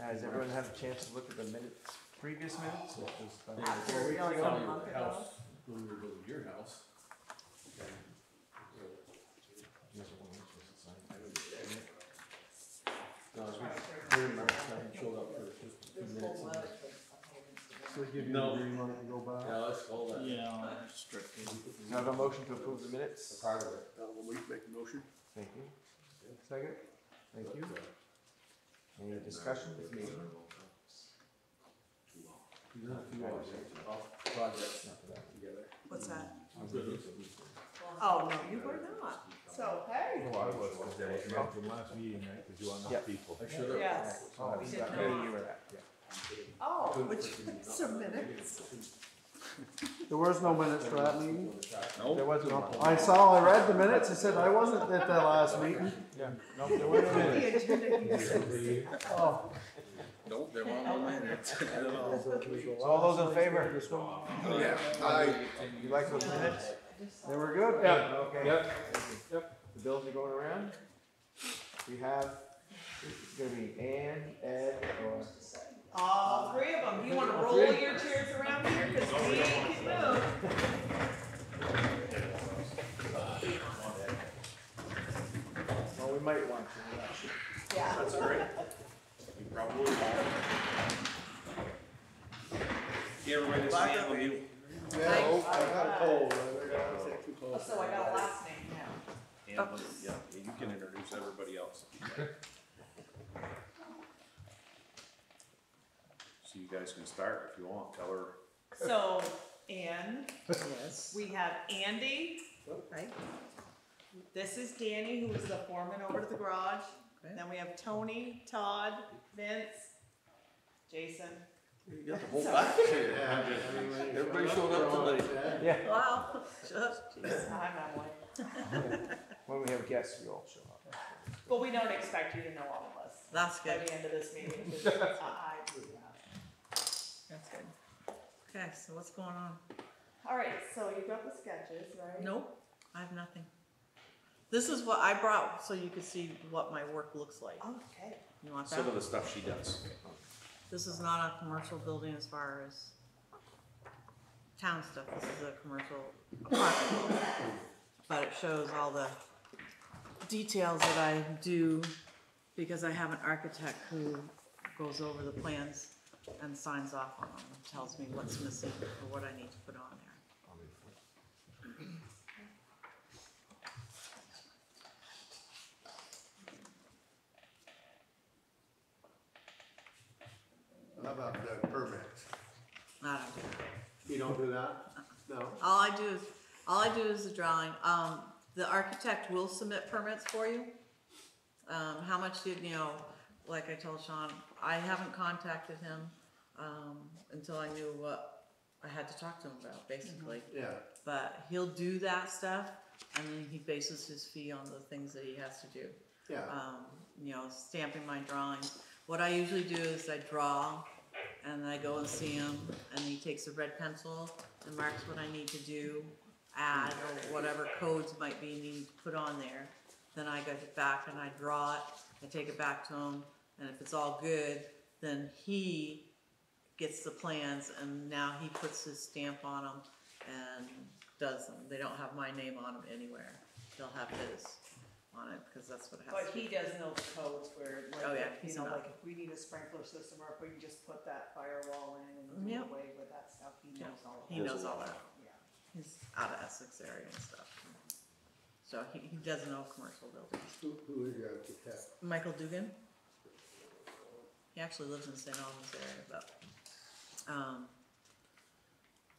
Has everyone had a chance to look at the minutes, previous minutes? After, you know, like a month ago. When we were building your house. No, as we showed up for just 2 minutes. So give you No. a green light to go by? Yeah, let's hold that. Yeah, strictly. Now I have a motion to approve the minutes. Part of it. We make the motion. Thank you. Second? Thank you. Any discussion? Projects together. What's that? Oh, no, you were not. So, hey. Oh, I was today, from last meeting, right, because you want Yeah. enough people. I should have. Yes. Oh, he's got maybe you were at, yeah. Oh, which, some minutes. There was no minutes for that meeting. There was one. I read the minutes, I said I wasn't at that last meeting. Yeah, no, there were no minutes. The agenda you said. Oh. Nope, there weren't no minutes. So all those in favor? Yeah. You like those minutes? They were good? Yeah. Okay. Yep. The bills are going around. We have, it's gonna be Ann, Ed, or, All three of them. You wanna roll your chairs around here? Cause we can move. well, we might want to, I'm not sure. Yeah. That's great. You probably won't. Yeah, everybody this weekend with you. Yeah, I got a cold. Oh, so I got a last name now. Yeah, yeah, you can introduce everybody else. So you guys can start if you want, tell her. So, Ann, Yes. we have Andy. Right. This is Danny, who is the foreman over at the garage. Okay. Then we have Tony, Todd, Vince, Jason. You got the whole back. Everybody showed up tonight. Yeah, Wow. Jeez. I'm Emily. when we have guests, we all show up. But we don't expect you to know all of us That's by good. the end of this meeting. 'Cause I do that. That's good. Okay, so what's going on? All right, so you got the sketches, right? Nope, I have nothing. This is what I brought so you could see what my work looks like. Okay. You want Some of that? the stuff she does. This is not a commercial building as far as town stuff. This is a commercial apartment building. But it shows all the details that I do because I have an architect who goes over the plans and signs off on them, and tells me what's missing or what I need to put on there. How about the permits? I don't do that. You don't do that? No? All I do is the drawing. The architect will submit permits for you. How much did, like I told Sean, I haven't contacted him, until I knew what I had to talk to him about, basically. Yeah. But he'll do that stuff, and then he bases his fee on the things that he has to do. Yeah. Stamping my drawings. What I usually do is I draw, and then I go and see him, and he takes a red pencil and marks what I need to do, add, or whatever codes might be needed to put on there. Then I get it back and I draw it, I take it back to him, and if it's all good, then he gets the plans, and now he puts his stamp on them and does them. They don't have my name on them anywhere. They'll have his on it, because that's what it has But to be. he does know the codes where, like, Oh, yeah, you he's know, enough. like if we need a sprinkler system or if we can just put that firewall in and do Yep. away with that stuff, he knows all of that. He knows all that. Yeah. He's out of Essex area and stuff. So he does know commercial buildings. Who is your architect? Michael Dugan. He actually lives in St. Albans area,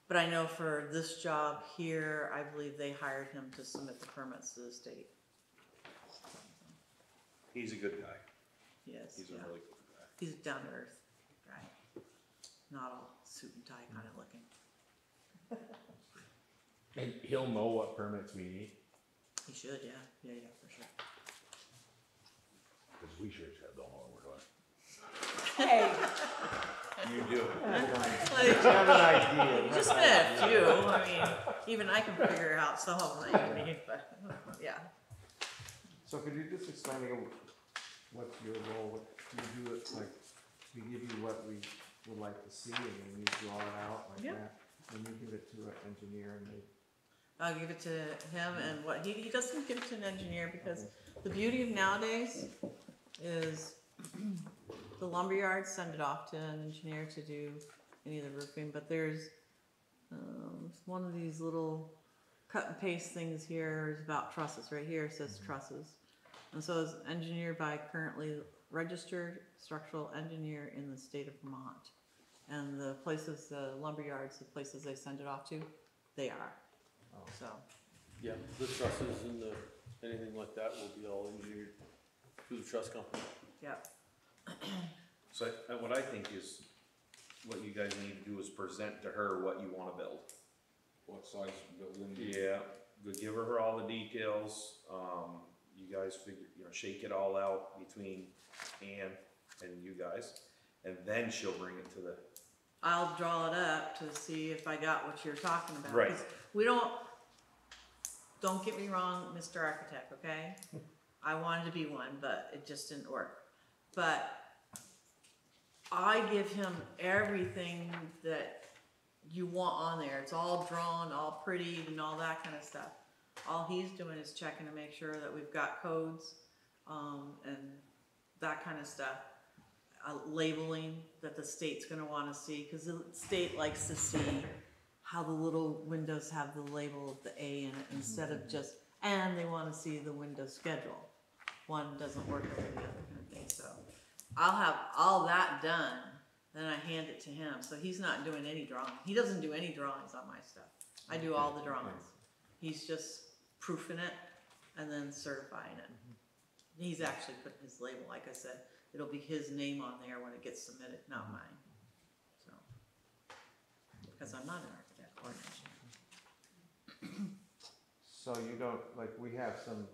but I know for this job here, I believe they hired him to submit the permits to the state. He's a good guy. He is, He's a yeah. really good guy. He's a down to earth guy. Not all suit and tie kind of looking. And he'll know what permits we need, He should, yeah, for sure. because we sure as hell don't know what we're doing. Hey, You do. Like, Have an idea. just a few. I mean, even I can figure out some of them that you need, but yeah. So could you just explain again, what's your role, what do you do it, like, we give you what we would like to see, and then you draw it out like Yep. that, and you give it to an engineer, and they. I'll give it to him, and what he doesn't give it to an engineer because the beauty of nowadays is the lumberyards send it off to an engineer to do any of the roofing, but there's one of these little cut and paste things here is about trusses. Right here it says trusses, and so it's engineered by currently registered structural engineer in the state of Vermont, and the places, the lumberyards, the places they send it off to, they are. So, Yeah, the trusses and anything like that will be all engineered through the truss company. yep. So what I think is, what you guys need to do is present to her what you wanna build. What size building? Yeah, give her all the details, you guys figure, shake it all out between Ann and you guys, and then she'll bring it to the. I'll draw it up to see if I got what you're talking about. Right. 'Cause don't get me wrong, Mr. Architect, okay? I wanted to be one, but it just didn't work. But I give him everything that you want on there. It's all drawn, all pretty, and all that kind of stuff. All he's doing is checking to make sure that we've got codes, and that kind of stuff. Labeling that the state's gonna wanna see, cause the state likes to see how the little windows have the label of the A in it instead of just, and they wanna see the window schedule. One doesn't work over the other kind of thing, so. I'll have all that done, then I hand it to him, so he's not doing any drawing. He doesn't do any drawings on my stuff. I do all the drawings. He's just proofing it and then certifying it. He's actually putting his label, like I said, it'll be his name on there when it gets submitted, not mine, so. Because I'm not an architect or an engineer. So you don't, like, we have some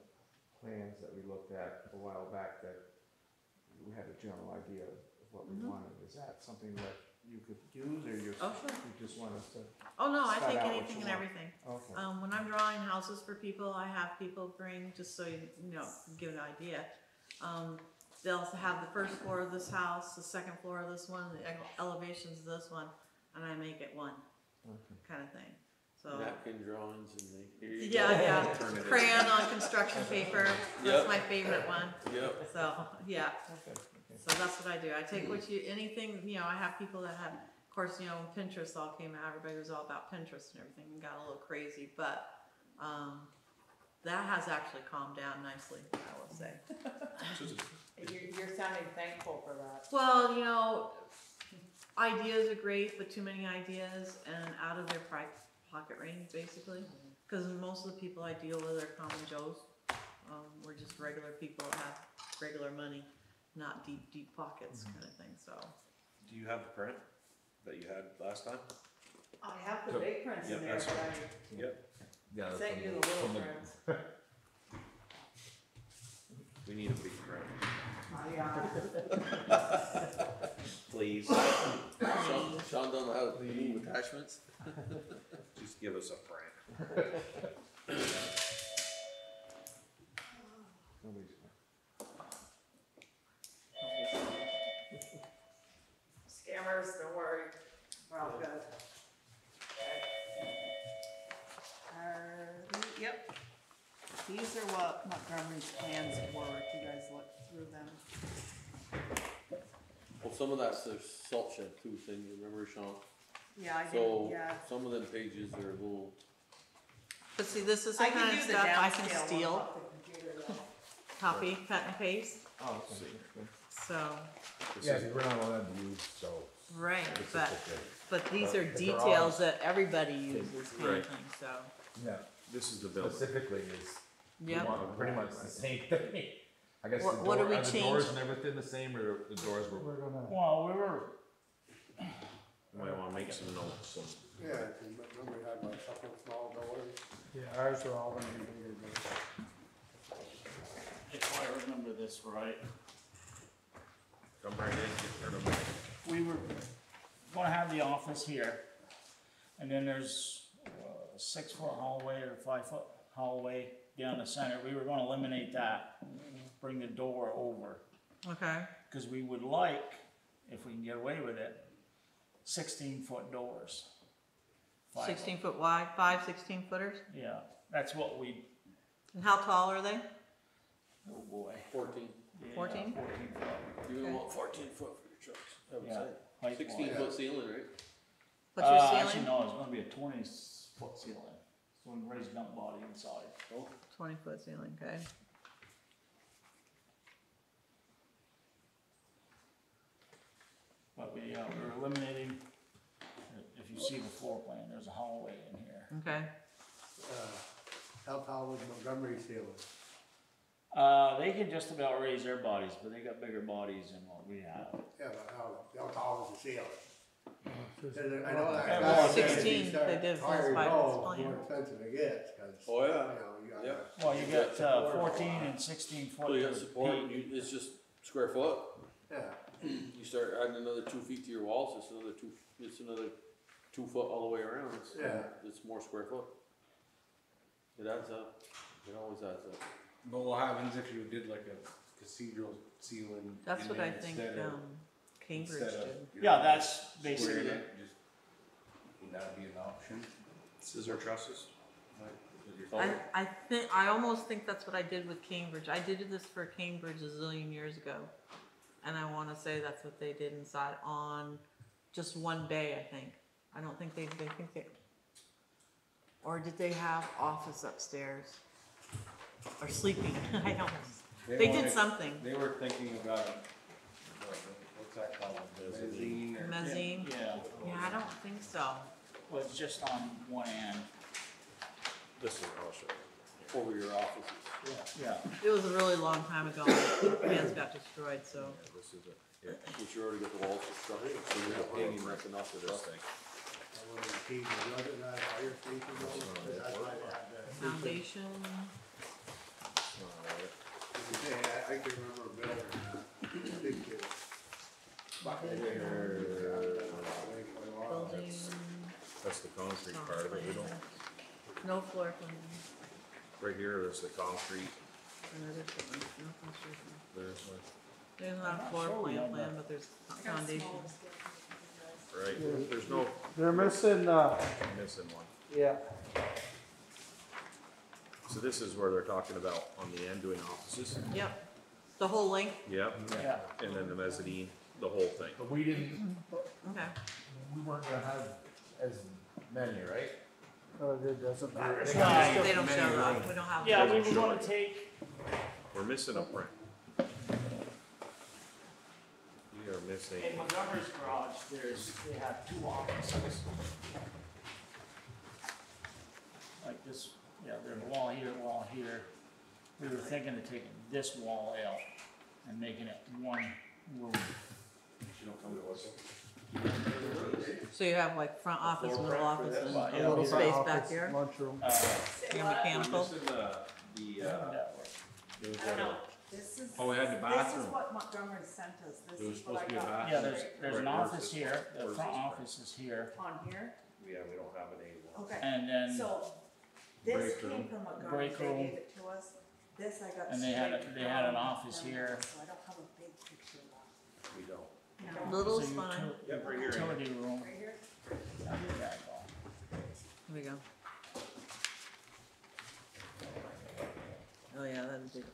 plans that we looked at a while back that we had a general idea of what we wanted. Is that something that you could use, or Oh, sure. you just want us to? Oh, no, I Start take out what anything you and want. everything. Okay. When I'm drawing houses for people, I have people bring, just so you know, give an idea. They'll have the first floor of this house, the second floor of this one, the elevations of this one, and I make it one, kind of thing, so. Napkin drawings and here you Yeah, go. yeah, Turn it in. crayon on construction paper, Yep. that's my favorite one, Yep, so, yeah. Okay, okay. So that's what I do. I take anything, I have people that have, of course, Pinterest all came out, everybody was all about Pinterest and everything, and got a little crazy, but, that has actually calmed down nicely, I will say. You're sounding thankful for that. Well, ideas are great, but too many ideas and out of their pocket range, basically. Cause most of the people I deal with are common Joes. We're just regular people that have regular money, not deep, deep pockets kind of thing, so. Do you have the print that you had last time? I have the big prints in Yeah, there, that's but Yep. Yeah, I that's sent from you the from little prints. We need a big print, please. Sean don't know how to move attachments. Just give us a print. Nobody's. Scammers, don't worry, we're all good. Yep. These are what Montgomery's plans were, if you guys look through them. Well, some of that's the salt shed too thing, you remember, Sean? Yeah, I did, So, yeah. some of them pages are a little, But see, this is the I kind can of do the stuff I can downscale one steal, off the computer though. copy, cut and paste, Oh, okay, okay. so, Yeah, because we're not allowed to use, so. right, it's but, okay. but these are But details that everybody uses kind of Right. thing, so, Yeah, This is the building. specifically is, we yep. want pretty much the same thing. I guess the What do door, we are the change? doors and everything the same, or the doors were? We're gonna. Well, we were, Might wanna make some notes. Yeah, remember we had like a couple of small doors? yeah, ours were all gonna be bigger, but if I remember this right, Come right in, get rid of it. we were gonna have the office here, and then there's a 6-foot hallway or 5-foot hallway down the center. We were gonna eliminate that, bring the door over, Okay, because we would like, if we can get away with it, 16-foot doors. 16-foot wide, 5 16-footers? Yeah, that's what we, And how tall are they? oh boy. 14. Yeah, 14? 14 foot, You Okay. want 14 foot for your trucks, I would yeah. say. height 16 wise. foot ceiling, right? What's your Actually, ceiling? no, it's gonna be a 20-foot ceiling, so we can raise dump body inside. 20-foot ceiling, okay. But we're eliminating, if you see the floor plan, there's a hallway in here. Okay. How tall was Montgomery ceiling? They can just about raise their bodies, but they got bigger bodies than what we have. Yeah, but how tall was the ceiling? I know Yeah, that. well, guy said 16, you start they did higher you by go, this the more plan. expensive it gets, cause. Oh, yeah. You know, you gotta. Yeah. Well, you got 14 and 16 foot. So you got with support, peak. it's just square foot. Yeah, You start adding another 2 feet to your walls, it's another 2 foot all the way around. It's more square foot. It adds up. It always adds up. But what happens if you did like a cathedral ceiling? That's in what there I think instead of- Cambridge instead of, did. you Yeah, know, that's squaring basically, it, just- Would that be an option? Scissor trusses? Like, with your- I almost think that's what I did with Cambridge. I did this for Cambridge a zillion years ago. And I wanna say that's what they did inside on just one bay, I think. I don't think they think they, or did they have office upstairs? Or sleeping, I don't, they did wanted- something. They were thinking about, what's that called, mezzanine or? Mezzanine? yeah, Yeah, I don't think so. well, it's just on one end. This is, I'll show you. Over your offices. Yeah, It was a really long time ago, the plans got destroyed, so. Yeah, this is it. Yeah, which you already got the walls constructed, so you're not hanging nothing off of this thing. I wonder if he was it that fire station though? 'Cause that's why they had the- Foundation, Yeah, I can remember building that, big kid. Back in the day, building. That's the concrete part of it, we don't, No floor plan. right here, there's the concrete, No construction. there's one, There's not a floor plan, but there's foundation. right, there's no They're missing, missing one. yeah, So this is where they're talking about on the end doing offices, Yep, the whole length, yep, yeah. and then the mezzanine, the whole thing. But we didn't, okay. we weren't gonna have as many, right? it doesn't matter. Yeah. They don't show that, we don't have. Yeah, we Doesn't were show gonna it. take, We're missing a print. We are missing, in Montgomery's garage, they have 2 offices. Like this, yeah, there's a wall here. We were thinking of taking this wall out and making it one room. So you have like front office, middle office, and Well, a yeah, little we- space back here, Lunchroom. your mechanical. Missing the, That works. there was I know, a- this is. Oh, we had the This bathroom. is what Montgomery sent us, There this was is what I supposed to be a got. bathroom. Yeah, there's an Right, where's office this- here, the where's front this office is here, On here, yeah, we don't have an A1. okay, and then, so, this Break came room. from Montgomery, Break they room. gave it to us, this I got And they had a- straight they had an from office Montgomery, here. So I don't have a big picture of that. We don't. No. Little's so fine, Yep, right here. utility room. Right here? There you go. here we go. Oh yeah, that's big.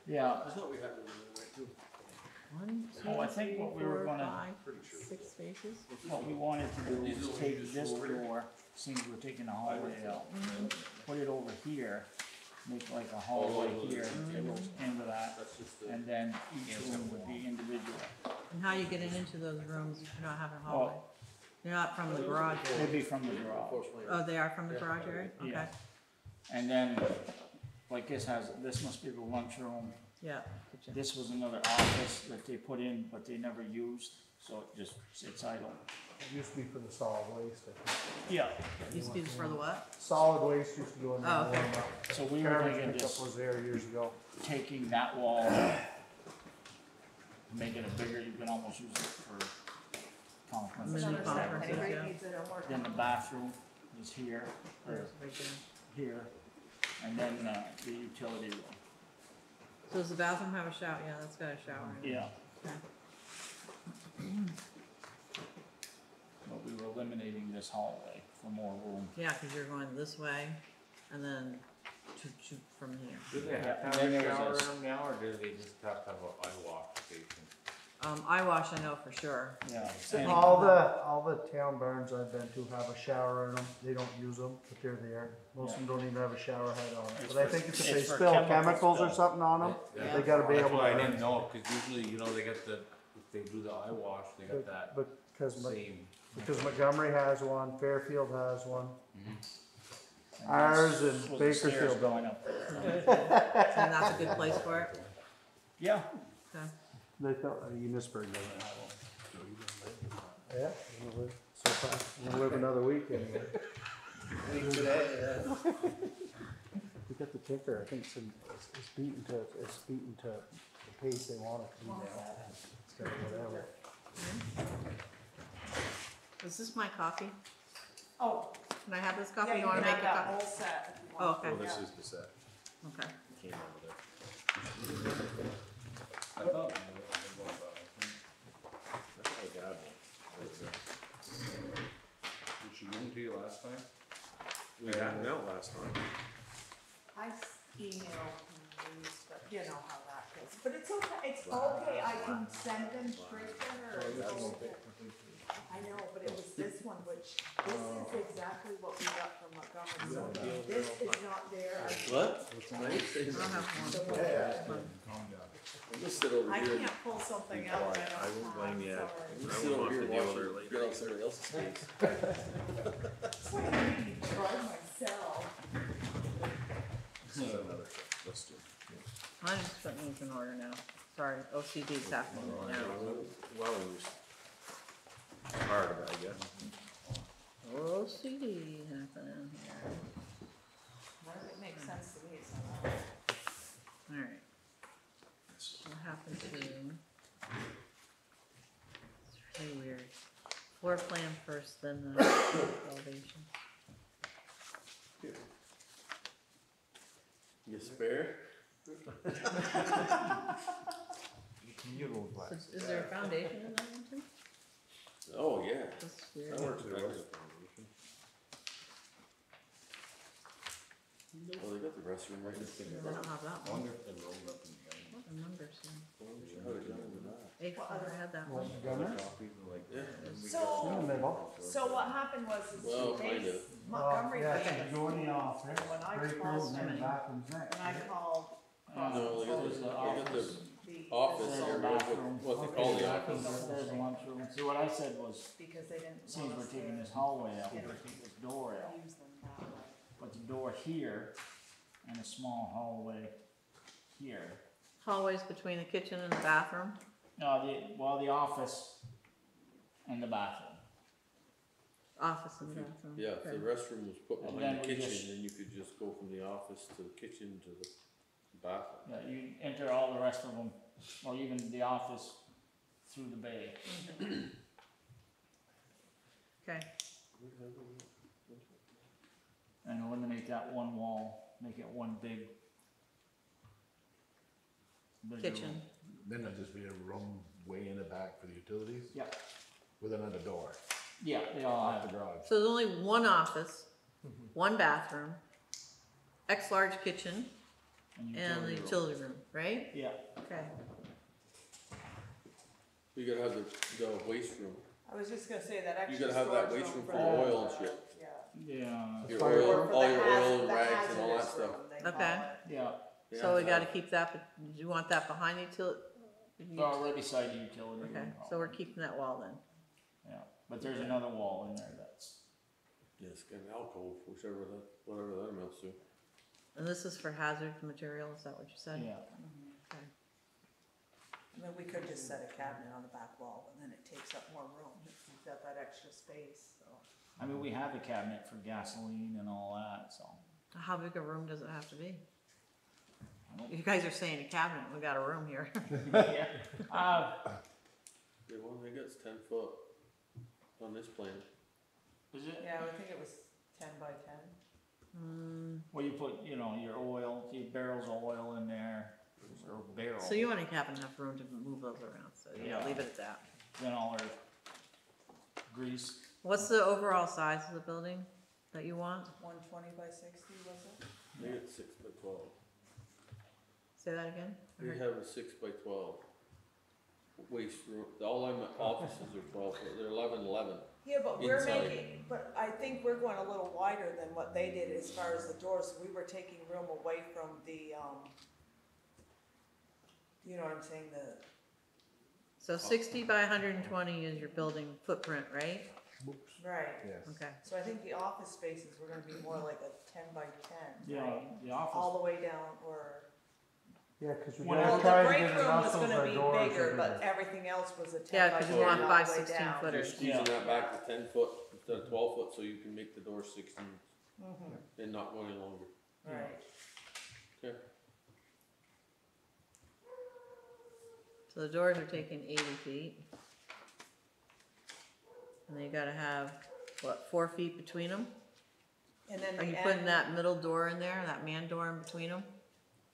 Yeah, I thought we had them in there too. 1, 2, Oh, I think what we were 3, 4, gonna- 5, 6 spaces. what we wanted to do was take this door, since we're taking the hallway out, put it over here, make like a hallway here, that goes into that, That's just the. and then each room would be individual. And how you getting into those rooms if you're not having a hallway? You're not from the garage area? They'd be from the garage. Oh, they are from the garage area? Okay, Yeah. And then, like this must be the lunchroom. yeah. kitchen. This was another office that they put in, but they never used, so it just sits idle. It used to be for the solid waste, I think. Yeah, Used to be for the what? Solid waste used to go in there. Oh, okay. warm up. so we were Garbage thinking pickup just was there years ago. taking that wall out, making it bigger, you can almost use it for conferences. Mini and stuff. conferences, Anybody yeah. needs it, I'm working. Then the bathroom is here, or There's right there. here, and then the utility room. So does the bathroom have a shower? Yeah, that's got a shower in it. Yeah, Okay. But we were eliminating this hallway for more room. Yeah, cause you're going this way, and then shoot from here. Do they Yeah, have and to then have a there shower was room now, or do they just have to have an eye wash station? Eye wash, I know for sure. Yeah. So and- all the town barns I've been to have a shower in them. They don't use them, but they're there. Most of them don't even have a shower head on it. It's But I for- think it's if it's they for spill chemical chemicals or spill. something on them, Yeah. they gotta be That's able why I to. didn't know, cause usually, you know, they got the, if they do the eye wash, they got that same. Because Montgomery has one, Fairfield has one. and Ours this and was the stairs Bakersfield. going up there. And that's a good place for it? Yeah. Okay. They thought, Enosburg doesn't have one. Yeah, we'll live, so far, we'll live another week anyway. Week today, yeah. We got the ticker, I think it's beaten to the pace they want it to be now. Instead of whatever. Is this my coffee? Oh, Can I have this coffee? yeah, You you wanna can make have a that coffee? whole set. if you Oh, want. okay, Well, this is the set, okay. it came over there. I thought, Did she give them to you last time? We got them out last time. I emailed Louise, but you know how that goes, but it's okay, I can send them straight to her. It's okay. I know, but it was this one, which, this is exactly what we got from Montgomery, so this is not there. What? I don't have one. I'm gonna sit over I here. can't pull something out that I I don't won't blame you. have, I'm sorry. gonna sit over here We'll have to deal with watching, her later. get on somebody else's case. That's why I made me try myself. This is another set. Let's do. I'm just putting these in order now. Sorry, OCD's happening now. Well, it was hard, I guess. OCD happening here. It makes sense to me, so. Alright. What happened to? It's really weird. Floor plan first, then the elevation. You spare? Is there a foundation in that one too? Oh, yeah. That's weird. That works better. Oh, they got the restroom right next to They don't have that one. Wonder if they rolled up in the What the numbers here? the. A4 had that one. Montgomery? Yeah. In the So, middle. so what happened was, is Well, they, kind of. Montgomery Yeah, did it. go in the office, When I break called room, and then them- bathrooms next. And I called. No, they got the, they got the the- office There's a area, bathroom. what they call the office. there's a lunchroom. See, what I said was, Because they didn't since want we're us taking to this hallway out, we're taking this door out. use them that way. But the door here and a small hallway here. Hallways between the kitchen and the bathroom. No, the office and the bathroom. Office and bathroom. Yeah, if the Okay. restroom was put And behind the then we kitchen, just- then you could just go from the office to the kitchen to the bathroom. Yeah, you enter all the rest of them, or even the office, through the bay. Okay. And eliminate that one wall, make it one big. bigger Kitchen. room. Then there'll just be a room way in the back for the utilities Yep, with another door yeah, they all off have the it. garage. So there's only one office, one bathroom, X-large kitchen, and the room. utility room, right? Yeah, Okay. You gotta have the waste room. I was just gonna say that You extra gotta have that storage waste room for for the- the oil and shit. Yeah. yeah, Your Fire oil, Or for all the your haz- oil and the rags and all that hazardous stuff. room, they call Okay. it. yeah, So we Yeah. gotta keep that, but do you want that behind the utility? right beside the utility room. Okay, so we're keeping that wall then. Yeah, but there's another wall in there that's, Yes, get an alcove, whichever that, whatever that amounts to. And this is for hazard material, is that what you said? yeah, Okay. I mean, we could just set a cabinet on the back wall, and then it takes up more room, you've got that extra space, so. I mean, we have a cabinet for gasoline and all that, so. How big a room does it have to be? I don't- You guys are saying a cabinet, we got a room here. Yeah, The one they got's 10 foot on this plan. is it? Yeah, I think it was 10 by 10. Well, you put, your oil, your barrels of oil in there, or barrel. So you wanna have enough room to move those around, so yeah, Yeah. leave it at that. then all our grease. What's the overall size of the building that you want? 120 by 60, was it? They get 6x12. Say that again? I They heard- have a 6x12 waste room. All my offices are 12 foot. They're 11. Yeah, but we're Inside. making, but I think we're going a little wider than what they did as far as the doors. We were taking room away from the, you know what I'm saying, So 60 by 120 is your building footprint, right? right. Yes. Okay. So I think the office spaces were gonna be more like a 10 by 10, Yeah, right? the office. All the way down, or, Yeah, cause we Well, gotta well, the try to break get room enough was of gonna our be doors. bigger, to but be- everything else was a 10 Yeah, by 'cause 10 you want all 5 the way 16 down. You're footers. squeezing Yeah. that back to 10 foot instead of 12 foot, so you can make the door 16 Mhm, and not go any longer. right. Okay. So the doors are taking 80 feet. And then you gotta have, what, 4 feet between them? And then Are you the putting end, that middle door in there, that man door in between them?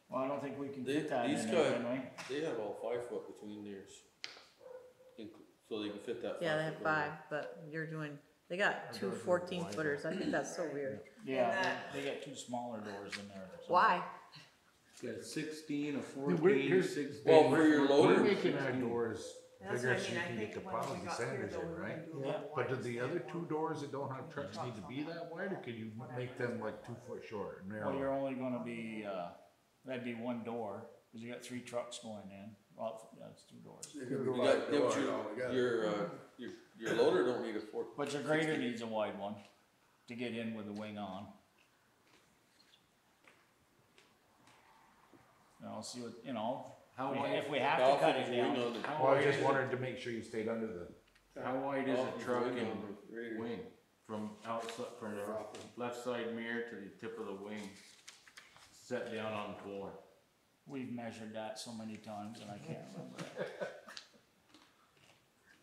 Well, I don't think we can They- fit that these in there, guys- can we? They have all 5 foot between theirs. So they can fit that 5 Yeah, they have foot door. 5, but you're doing, they got two 14 footers, I think that's so weird. Yeah, that- they got two smaller doors in there. so- Why? Got 16, a We're- 14, here's- 16. Well, for your We're loader. making our doors that's bigger what I so mean, you I can think get the when we policy got here centers though, in, we were right? gonna do a Yeah. little But do wider the than other that two one. doors that don't have trucks need to be that wide, or could you make them like 2 foot short and Well, you're narrow? only gonna be, that'd be one door, cause you got 3 trucks going in. Well, that's 2 doors. You're gonna You be got, like yeah, but doors altogether. your loader don't need a 4. But your grader 16. needs a wide one to get in with the wing on. See what, How wide, if we have How to cut often it is the wing down. on the- how Well, I wide just is wanted to make sure you stayed under the, how wide is how a often is truck the wing on and the grader? wing? From outside, from the left side mirror to the tip of the wing, set down on the floor. We've measured that so many times and I can't remember.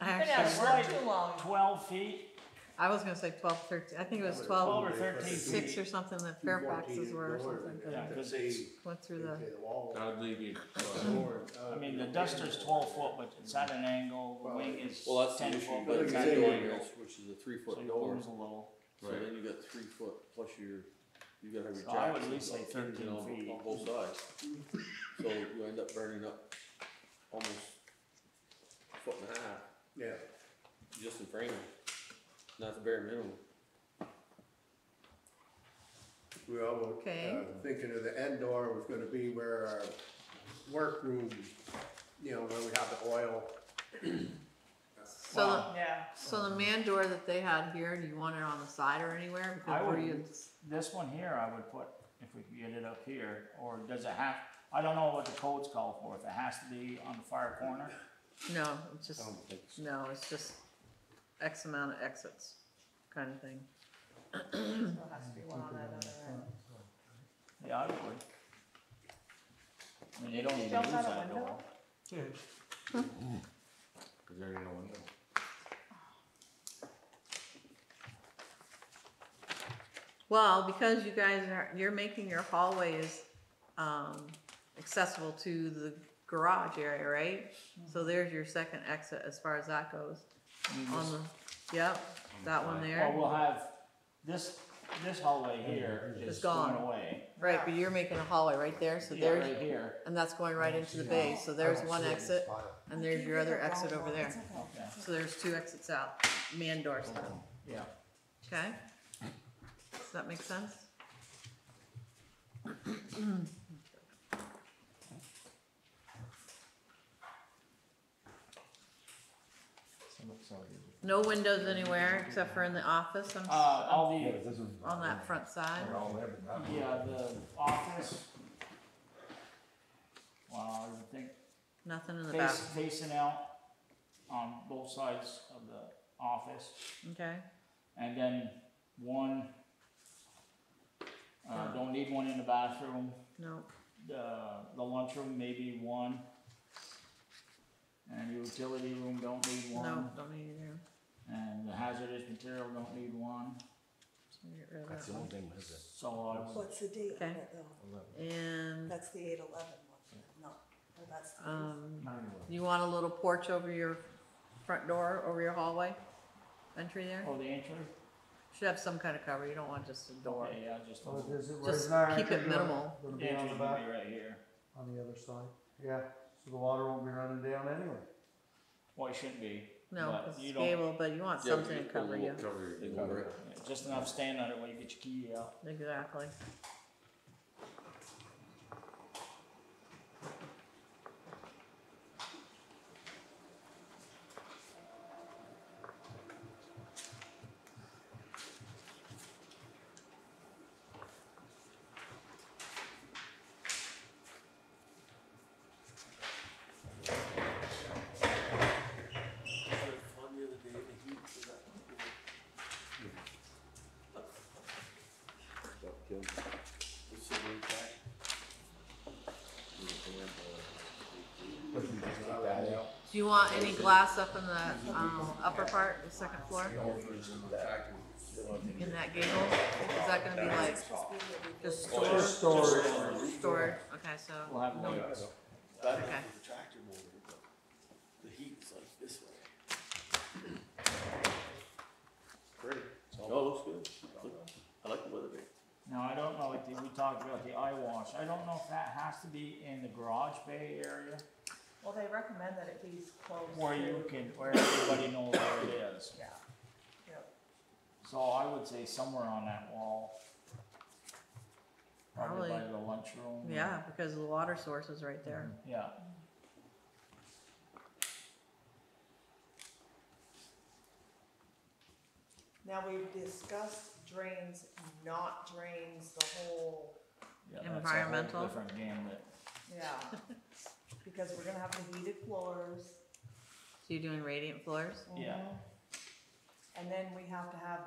I Been actually, out of work too long. 12 feet, I was gonna say 12, 13, I think it was 12 12, or 13 6 feet. or something that Fairfax's were or something. Yeah, 'cause it's, Went through the, That'd leave you, I mean, the duster's 12 foot, but it's at an angle, the wing is Well, that's the 10 issue. foot, You but got it's a at big an door, angle. which is a 3 So foot you door. lose a little. So then you got 3 foot plus you gotta have your So I would jacks at least say and 13 on feet. on both sides. So you end up burning up almost a foot and a half, Yeah, just in framing. And that's bare minimum. we all were, Okay. thinking of the end door was gonna be where our workroom, where we have the oil. so, Wow. Yeah. so the man door that they had here, do you want it on the side or anywhere? I Because were would, you, this one here, I would put, if we could get it up here, or does it have, I don't know what the codes call for, if it has to be on the far corner. no, it's just, I don't think so. no, it's just X amount of exits, kind of thing. Still has to be one on that other end. Yeah, I would. I mean, they don't even use Jump out a that window? door. cause there ain't no window. Well, because you guys you're making your hallways, accessible to the garage area, right? So there's your second exit as far as that goes. On the, yep, that one Well, there. we'll have, this hallway here It's is going gone. away. Right, but you're making a hallway right there, so Yeah, there's, right here, and that's going right into the bay, so there's one exit, and there's your other exit over there. okay, So there's 2 exits out, man door style, yeah. okay? Does that make sense? No windows anywhere except for in the office, All the, on that front side. yeah, the office. Well, I would think Nothing in the back, facing out on both sides of the office, okay? and then one, don't need one in the bathroom, No, the lunchroom, maybe one. And utility room, don't need no, one, don't need either. and the hazardous material, don't need one, So get rid of That's that the one. only thing with it. so I would, What's the date on Okay. it though? And, That's the 8/11 one, no, oh, that's the. you want a little porch over your front door over your hallway entry there? Oh, the entry? Should have some kind of cover, you don't want just a door. Okay, yeah, just. Well, is it, Just where's our keep entry it minimal. Gonna The be on entry the will back, be right here. on the other side? Yeah, so the water won't be running down anyway. Well, it shouldn't be. No, But it's you don't- gable, but you want Yeah, something to you put a cover little you. thing over it. Yeah, just enough stand on it when you get your key out. Exactly. Do you want any glass up in the upper part, the second floor? In that gable? Is that gonna be like just storage? Storage, okay, so. We'll have no- lights. Okay. The heat's like this way. Pretty. Oh, looks good. I like the weather day. Now, I don't know, like, we talked about the eye wash, I don't know if that has to be in the garage bay area, Well, they recommend that it be close where to- you can, where everybody knows where it is. Yeah. Yep. So I would say somewhere on that wall. Probably by Probably. the lunchroom. Yeah, because the water source is right there. Yeah, Now, we've discussed drains, not drains, the whole, yeah, that's a whole Environmental. different gambit. yeah. Because we're gonna have the heated floors. So you're doing radiant floors? Yeah. And then we have to have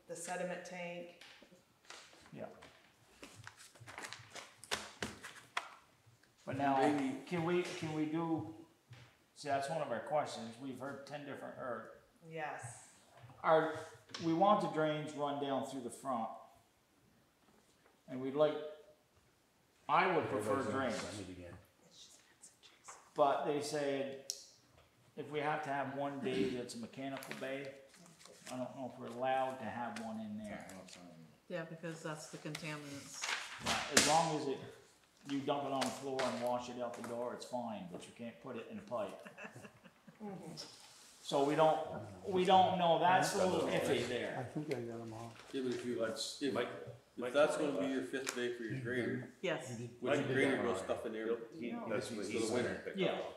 the sediment tank. Yeah. But now, Maybe- can we do, see, that's one of our questions, we've heard 10 different, or, Yes. we want the drains run down through the front. And we'd like, I would prefer drains. But they said, if we have to have one bay that's a mechanical bay, I don't know if we're allowed to have one in there. Yeah, because that's the contaminants. As long as you dump it on the floor and wash it out the door, it's fine, but you can't put it in a pipe. So we don't know, that's a little iffy I there. think I got them all. Yeah, but if you, Let's, if, Mike, if that's gonna be your fifth day for your grader, Yes. with your grader goes stuff in there, that's what For he's the winter. gonna pick Yeah, up.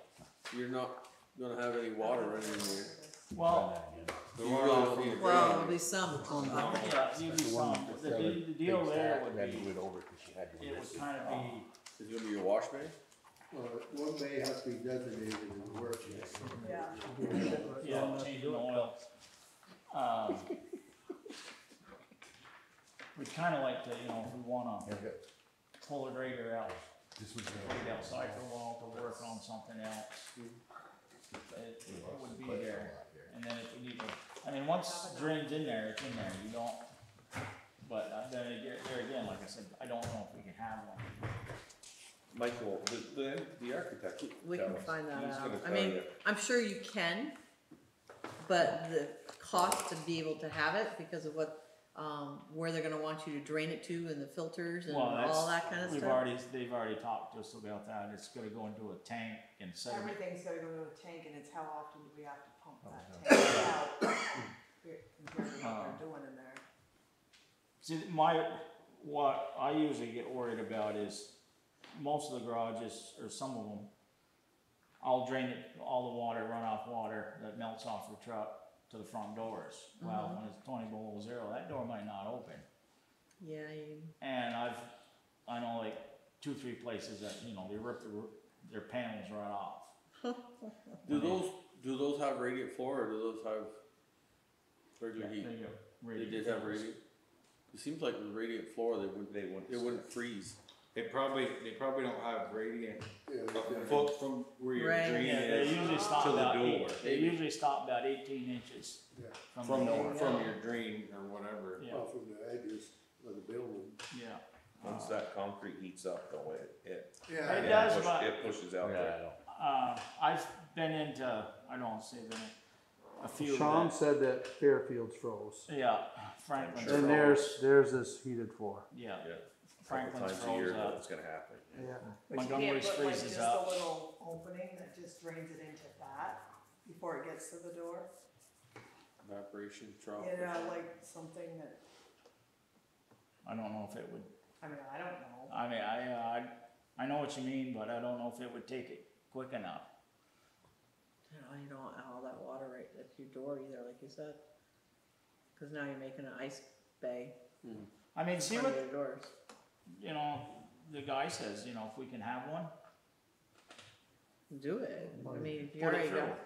you're not gonna have any water running in there. well, You really don't need a Well, grader. there'll be some. yeah, you'd be some, the deal there would be, it would kind of be, Is it gonna be your wash bay? One bay has to be designated as work. Yeah. yeah, changing the oil. We'd kinda like to, if we wanna pull a grader out, put it outside for a while to work on something else. It would be there, and then if we need to, once drain's in there, it's in there, you don't, but then there again, like I said, I don't know if we can have one. Michael, the architect. We tell can us. find that He's out. gonna I tell mean, you. I'm sure you can, but the cost to be able to have it because of what, where they're gonna want you to drain it to and the filters and Well, all that kind of stuff. They've already talked to us about that, it's gonna go into a tank and sediment. Everything's gotta go to a tank, and it's how often do we have to pump that tank out? Compared to what they're doing in there. See, what I usually get worried about is most of the garages, or some of them, I'll drain it, all the water, runoff water that melts off the truck to the front doors. Well, when it's 20 below zero, that door might not open. Yeah, And I know like 2-3 places that, they rip their panels right off. Do those have radiant floor or do those have regular heat? They get They radiant did have floors. radiant. It seems like with radiant floor, they wouldn't freeze. They probably don't have radiant Yeah, a foot from where your Right. drain Yeah, they is usually stop to the about door. they usually stop about 18 inches from the door. From your drain or whatever. Yeah, Off of the edges of the building. yeah. Once that concrete heats up though, it It does, but pushes out there. I've been into, I don't want to say been in, a few Sean that, said that Fairfield's froze. yeah, Franklin's Sure. And froze. theirs is heated for. Yeah, Yeah. Franklin's Times a year froze that up. it's gonna happen. Yeah. But you Montgomery's can't put like freezes just up. a little opening that just drains it into that before it gets to the door. Evaporation trough. You know, like something that, I don't know if it would, I mean, I don't know. I mean, I know what you mean, but I don't know if it would take it quick enough. You don't want all that water right at your door either, like you said. Cause now you're making an ice bay I mean, in see front of what, your doors. you know, the guy says, you know, if we can have one, Do it. I mean, if you Put it already through. got.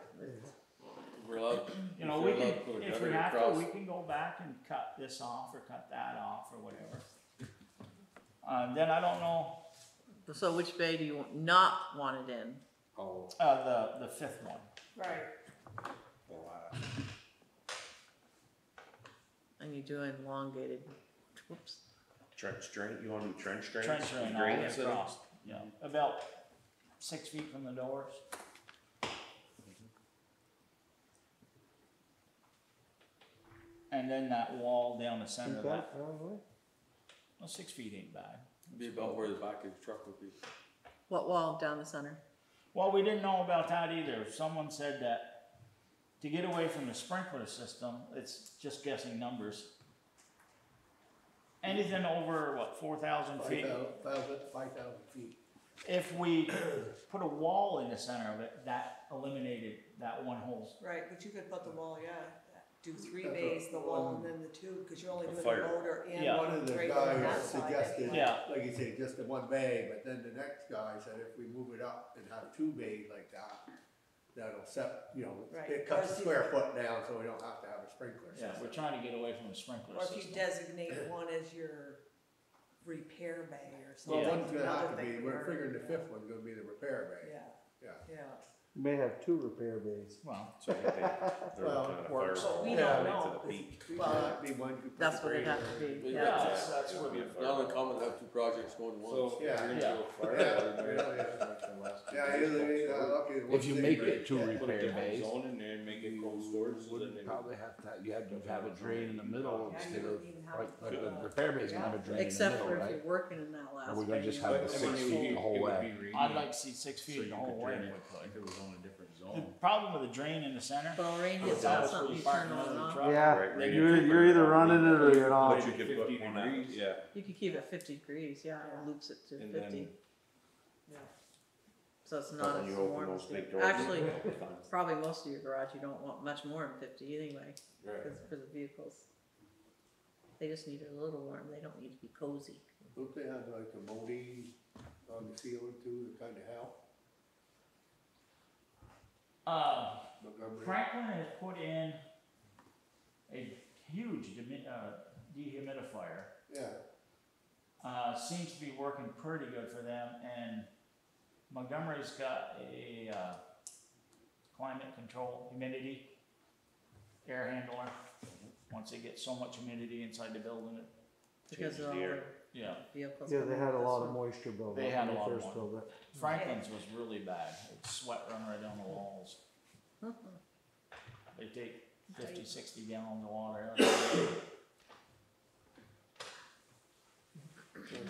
We're allowed, you know, if we you're can, allowed to put a if we gutter have to, across. we can go back and cut this off or cut that off or whatever. Then I don't know, So which bay do you not want it in? Oh, the fifth one. Right. wow. And you do an elongated, whoops. Trench drain, you wanna do trench drains? Trench drain all Drain the way instead of- across, yeah, about 6 feet from the doors. And then that wall down the center of that, Probably. well, 6 feet ain't bad. Be about where the back of the truck would be. What wall down the center? Well, we didn't know about that either. Someone said that to get away from the sprinkler system, it's just guessing numbers. Anything over, what, 4,000 feet? 5,000 feet. If we put a wall in the center of it, that eliminated that one hole. Right, but you could put the wall, yeah, do 3 That's bays, the wall, one- and then the 2, cause you're only The doing fire. the motor and Yeah. One of the right on that guys side suggested, anyway. Yeah. like you say, just the one bay, but then the next guy said if we move it up and have 2 bays like that, that'll set, you know, Right. it cuts the Or if square you- foot down, so we don't have to have a sprinkler Yeah, we're system. trying to get away from the sprinkler Or if you system. designate one as your repair bay or Well, something. one's gonna have another to be, thing we're we figuring the already- 5th one's gonna be the repair bay, Yeah, yeah. yeah. You may have 2 repair bays. Well, So you think they're Well, looking at a works. firewall We right don't to know. the peak. Well, that'd be one. could put That's the what it'd grader have to in. be, Yeah, yeah. That's what we It's not uncommon to have 2 projects going at once. So, Yeah. you're gonna Yeah. do a fire Yeah. in there, Yeah, yeah. like the last two Yeah, days, usually, so okay. If you make it 2 Put a repair different bays, zone in there and make it cold storage, so then wouldn't they. probably have to, you had to have a drain in the middle Yeah, instead you of, don't even have right, to like put the a- repair bay's gonna have a drain in the Except middle, for if right? you're working in that last Are we gonna bay, just you have know. the 6 feet the whole way? I'd like to see 6 So feet you the whole could way. drain it if it was on a different The zone. problem with the drain in the center, Well, rain is hits that on was where something, you you park turn it on another and off. truck. Yeah, Right, right. you're either running it or you're not. But you could put 50 one out. degrees. Yeah, You could keep it 50 degrees, yeah, it loops it to and 50. then, Yeah. So it's But not when as you open warm those as big the, doors. actually, it's fine. probably most of your garage, you don't want much more than 50 anyway, right. because for the vehicles. They just need it a little warm, they don't need to be cozy. Don't they have like a molding on the ceiling too to kinda help? Montgomery? Franklin has put in a huge dehumidifier. Yeah, Seems to be working pretty good for them, and Montgomery's got a climate control humidity air handler. Once they get so much humidity inside the building, it Because changes of the all air. the Yeah, vehicles. Yeah, they coming had a this lot of way. moisture buildup. They had when a lot of first more. built it. Franklin's was really bad. It's sweat running right down the walls. They take 50, 60 gallons of water.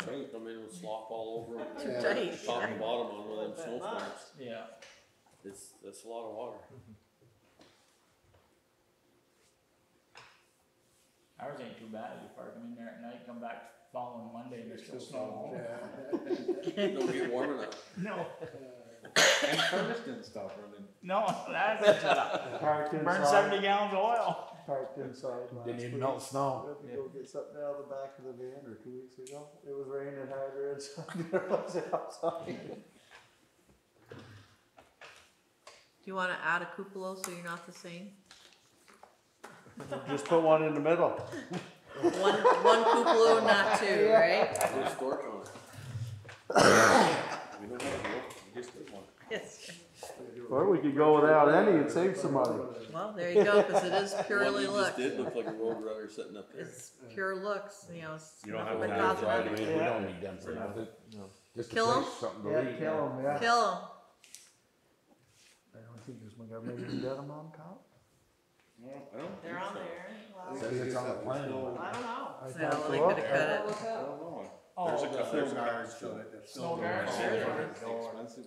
Rain come in and slop all over them. Too Yeah. tight. Top and bottom on one of them Little bit snowstorms. Yeah. That's a lot of water. Ours ain't too bad. You park them in there at night, come back following Monday, and there's there's still still snow. problems, yeah. Don't get warm enough. No, And furnace didn't stop running. no, that's shut up. Parked Burn inside. 70 gallons of oil. Parked inside last Didn't even week. melt snow. Went to go get something out of the back of the van, or 2 weeks ago. It was raining harder inside than it was outside. Do you wanna add a cupola so you're not the same? Just put one in the middle. One cupola, not 2, right? Put a storage on it. We don't have to look, we just did one. Yes. Or we could go without any and save some money. Well, there you go, cause it is The one purely you just looks. did look like a road runner sitting up there. It's pure looks, you know, it's You don't nothing have but to have cosmetic. We don't need them for nothing. Just to Kill 'em? place something to Yeah, read. kill them, yeah. Kill 'em. think this one got, maybe you got them on top? I don't They're on there, well, Maybe it's on the plan. I don't know. I So thought they so. could've cut it. I don't know. Oh, There's a the couple, there's a couple. Snow guards, sure there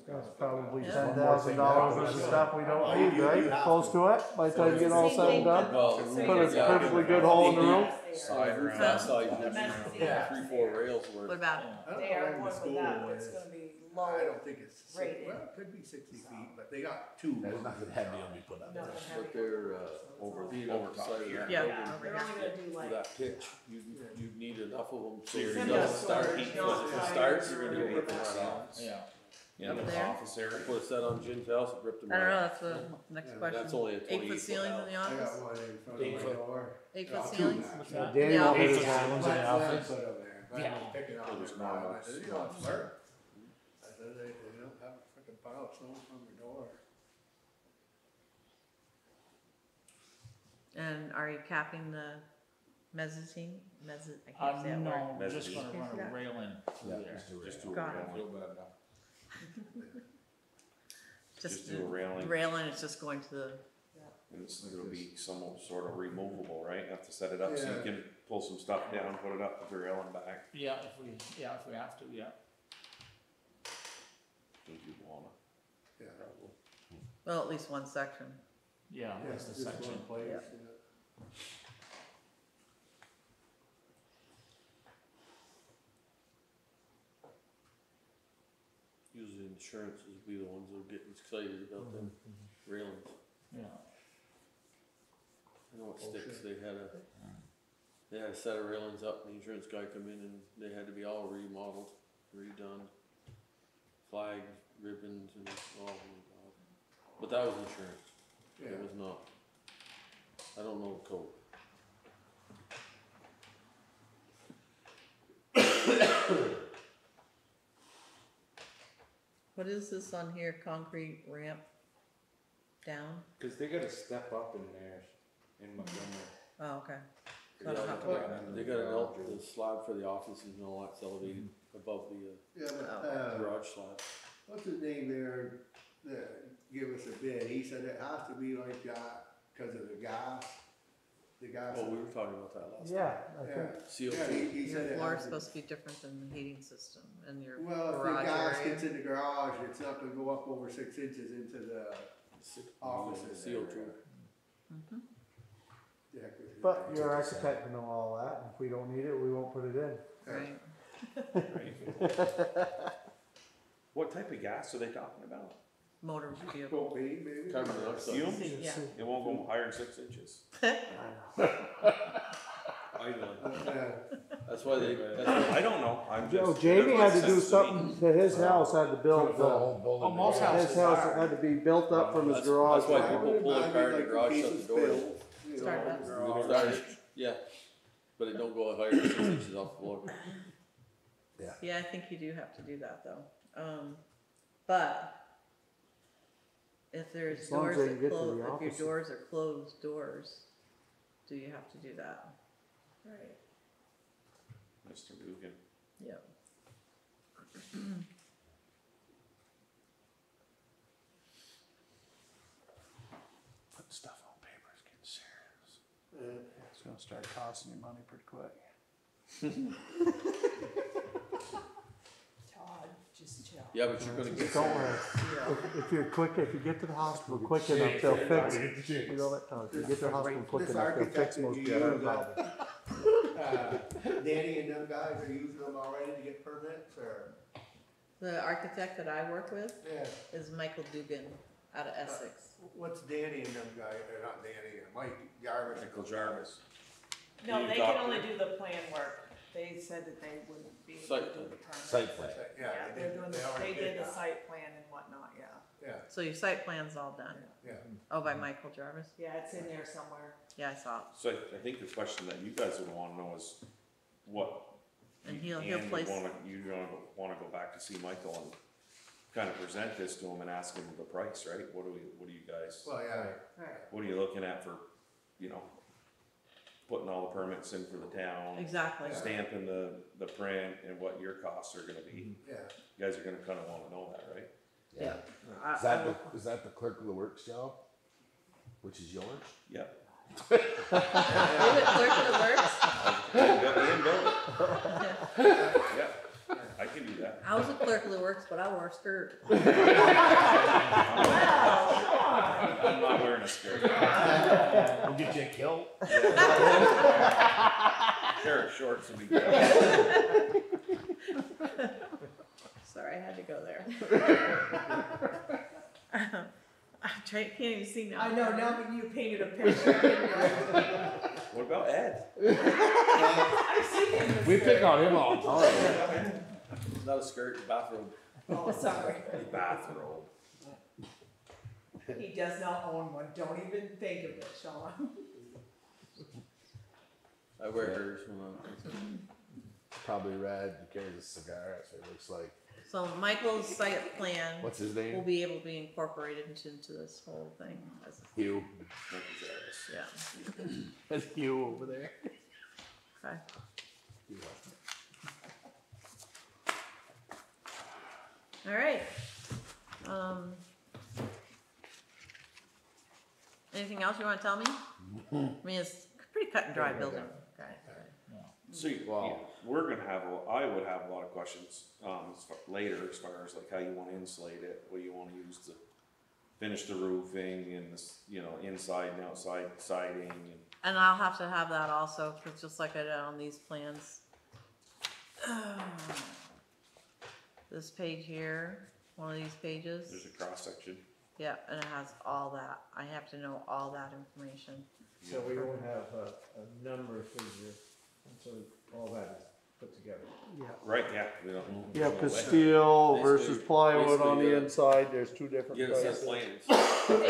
That's probably Yeah. $10,000 worth of stuff we don't need, right? Close to it, by the time you get all said and done? Well, Put a perfectly good hole in the roof? Side around, Huh? side, Yeah. 3-4 rails What worth. about it? I don't They know are when one the with school that, it's is. gonna be I low, don't think it's, rated. well, it could be 60 feet, but they got two. There's nothing heavy will be put up there. nothing But heavy. they're, over top top here. Yeah. They're only gonna do For like, that pitch, you need enough of them, so you're it gonna doesn't do start, storage, because if it not starts, fire, you're gonna or rip it whatever. down. yeah. In Up the there? office area. Put a set on Jim's house, it ripped them I don't know, out. that's the next Yeah, question. That's only a 8 foot 28 ceilings in the I office? got one in front of 8 my foot. door. 8 Yeah, foot two ceilings? now. What's that? Danny Yeah. won't hit his Eight hands in the Flat office. put 'em there, but Yeah. I'm picking out There's their not driveway. I much said, you know, it's smart. I said, they don't have a frickin' pile of snow from your door. And are you capping the mezzanine? I can't say that word. No, just Mezzanine. gonna run a railing Yeah, through there. just do it. Just do a Got it. railing. Feel bad now. Just the do a railing. railing is just going to the, And it'll be some sort of removable, right? You have to set it up so you Yeah. can pull some stuff down, put it up with the railing back. Yeah, if we have to, yeah. Think you wanna. Yeah. Probably. well, at least one section. Yeah, Yeah, that's the just section. one place, Yeah. yeah. Usually insurance will be the ones that are getting excited about them railings. Yeah. I know at Sticks, they had a set of railings up, and the insurance guy come in and they had to be all remodeled, redone. Flags, ribbons, and, oh my god. But that was insurance, it Yeah. was not. I don't know the code. What is this on here, concrete ramp down? Cause they gotta step up in there in Montgomery. Oh, okay. So I Yeah, don't have to they- worry. They got the slab for the offices and all that's elevated above the Yeah, but, Oh. garage slab. what's his name there that gave us a bid? He said it has to be like that because of the gas. The gas. Oh, we were talking about that last time. Yeah, I think, Yeah, CO2. yeah, he said Your it floor is has to. supposed to be different than the heating system and your Well, if the garage gas area. gets in the garage, it's not gonna go up over 6 inches into the offices. CO2. Mhm. The heck with it. but your architect will know all that, and if we don't need it, we won't put it in. Right, Right? What type of gas are they talking about? motor vehicle. Propane, maybe? Carbon dioxide. Fumes? Yeah. It won't go higher than 6 inches. Idling. Yeah. That's why they, that's I don't know, I'm Joe, just. Jamie had to that's do what it says something to his house, had to build, Put the whole building most together. houses his house are. had to be built up from his That's- garage. that's why I people would pull their imagine car in the like garage, piece shut of the door. spills, you Start know, that. garage. Started, yeah, but it don't go higher than 6 inches off the floor. Yeah, I think you do have to do that though. But if there's As long as doors they that can get to close, the if your office. doors are closed doors, do you have to do that? Right. Mr. Dugan. Yep. Putting stuff on paper is getting serious. It's gonna start costing you money pretty quick. Todd, just chill. Yeah, but you're gonna get Just don't some, worry. If you're quick, if you get to the hospital quick enough, they'll fix it. You know that, Tom, if you get to the hospital quick This enough, they'll architect fix that most you of your use, problems. Danny and them guys are using them already to get permits, or? The architect that I work with Yeah. is Michael Dugan out of Essex. What's Danny and them guys, or not Danny, Mike Jarvis? Michael Jarvis. No, You they talked can only to- do the plan work. They said that they wouldn't be able to Site do plan. the permit. Site plan. Yeah, they're doing, they they already did the that. site plan and whatnot, yeah. Yeah, So your site plan's all done. yeah. Oh, by Michael Jarvis? Yeah, it's in there somewhere. Yeah, I saw it. So I think the question that you guys would wanna know is what. And he'll would place- wanna go back to see Michael and kinda present this to him and ask him the price, right? What do you guys, Well, yeah, Right. what are you looking at for, you know, putting all the permits in for the town? Exactly. Stamping the print and what your costs are gonna be. yeah. You guys are gonna kinda wanna know that, right? Yeah. Is that the clerk of the works job? Which is yours? Yep. Is it clerk of the works? Ian built it. Yeah, I can do that. I was a clerk of the works, but I wore a skirt. I'm not wearing a skirt. We'll get you a kilt. Pair of shorts would be good. Sorry, I had to go there. Can't even see now. I know, now that you painted a picture. What about Ed? I've seen him in a We skirt. pick on him all the time. It's not a skirt, it's a bathrobe. Oh, sorry. Bathrobe. He does not own one, don't even think of it, Sean. I wear hers when I'm. Probably red, he carries a cigar, that's what it looks like. So Michael's site plan What's his will name? be able to be incorporated into this whole thing. Hugh. Yeah. That's you over there. Okay. All right. Anything else you want to tell me? I mean, it's pretty cut and dry building. Okay. So, Wow. we're gonna have, I would have a lot of questions, later, as far as like how you wanna insulate it, what you wanna use to finish the roofing and this, inside and outside siding and. And I'll have to have that also, because just like I did on these plans. This page here, one of these pages. There's a cross section. Yeah, and it has all that. I have to know all that information. So we won't have a number figure until all that is put together. Yeah. Right, yeah, we don't. Yeah, no cause way. steel versus Basically- plywood on the basically, inside, there's two different Get a set prices. of plans.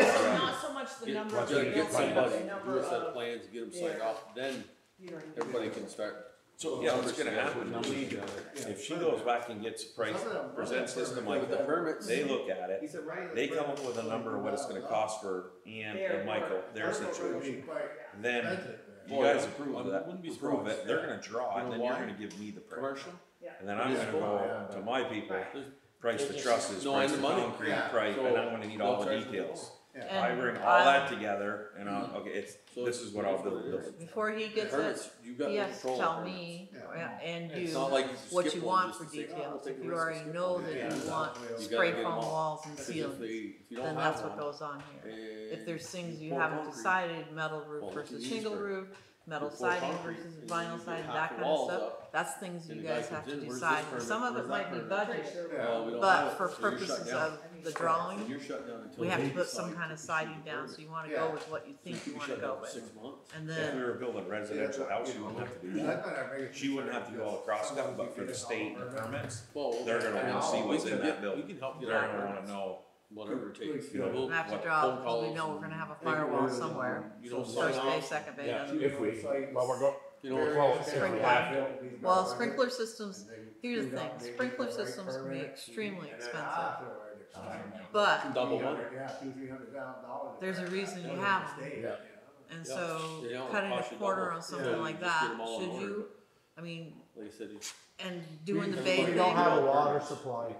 It's not so much the Get, number you of gotta buildings, get but somebody, the do number a set of of, plans, get them signed off, then you know, everybody can start. So, yeah, what's gonna happen, Numbers is together. if she goes back and gets a price, presents this to Michael, With the permits, they look at it, said, right. they come up with a number of what it's gonna cost for Ian and Michael, their situation. Then you guys approve that, Wouldn't be approve it, surprised. they're gonna draw it, and then you're Why? gonna give me the price. Commercial? And then I'm gonna go to my people, price the trusses, No, price and the the money. concrete, Yeah. price, So and I'm gonna need all the they'll charge details. I And bring all I'll- that together, and okay, So this is what I'll do. Before he gets it, Permits, you got he no has to control tell of me Yeah. and It's you not like what skip you one want just for to say, "Oh, details. take If a you risk and already skip know one." that Yeah. you want You gotta spray get 'em foam all. walls and Because ceilings, if you don't then have that's what one, goes on here. If and there's things you pour haven't concrete, decided, metal roof well, versus you use shingle for- roof, metal you pour siding concrete, versus and vinyl you get siding, half that the kind of walls stuff, up, that's things and you the guy guys have comes to in, "Where's this decide. And permit? some of Where's it that might be permit?" budget, Well, we don't have but it, for so you're shut purposes down. of the drawing, You're shut down until we have to they put decide some kind of to siding issue the down, permit. so you wanna Yeah. go with what you think you You're wanna shut go down for with. 6 months. And If we then, were building a residential house, you wouldn't have to do that. She wouldn't have to do all the cross stuff, but for the state and the permits, Well, they're gonna wanna see what's in that building. We can help They're get our gonna wanna permits, know, whatever it takes. you know, we have to what draw, phone because we calls know we're and- gonna have a firewall somewhere. You know, First sign bay, off. second bay, Yeah. then If we, well, we're going, You know, well, sprinkler. Well, sprinkler systems, here's the thing, sprinkler systems can be extremely expensive, but double one. there's a reason you have them. Yeah. And Yeah. so Yeah, it'll cutting a cost you corner double. on something Yeah, like just get that, 'em all in should order. you, I mean, Like I said, and doing the We- bay We thing. don't have a water supply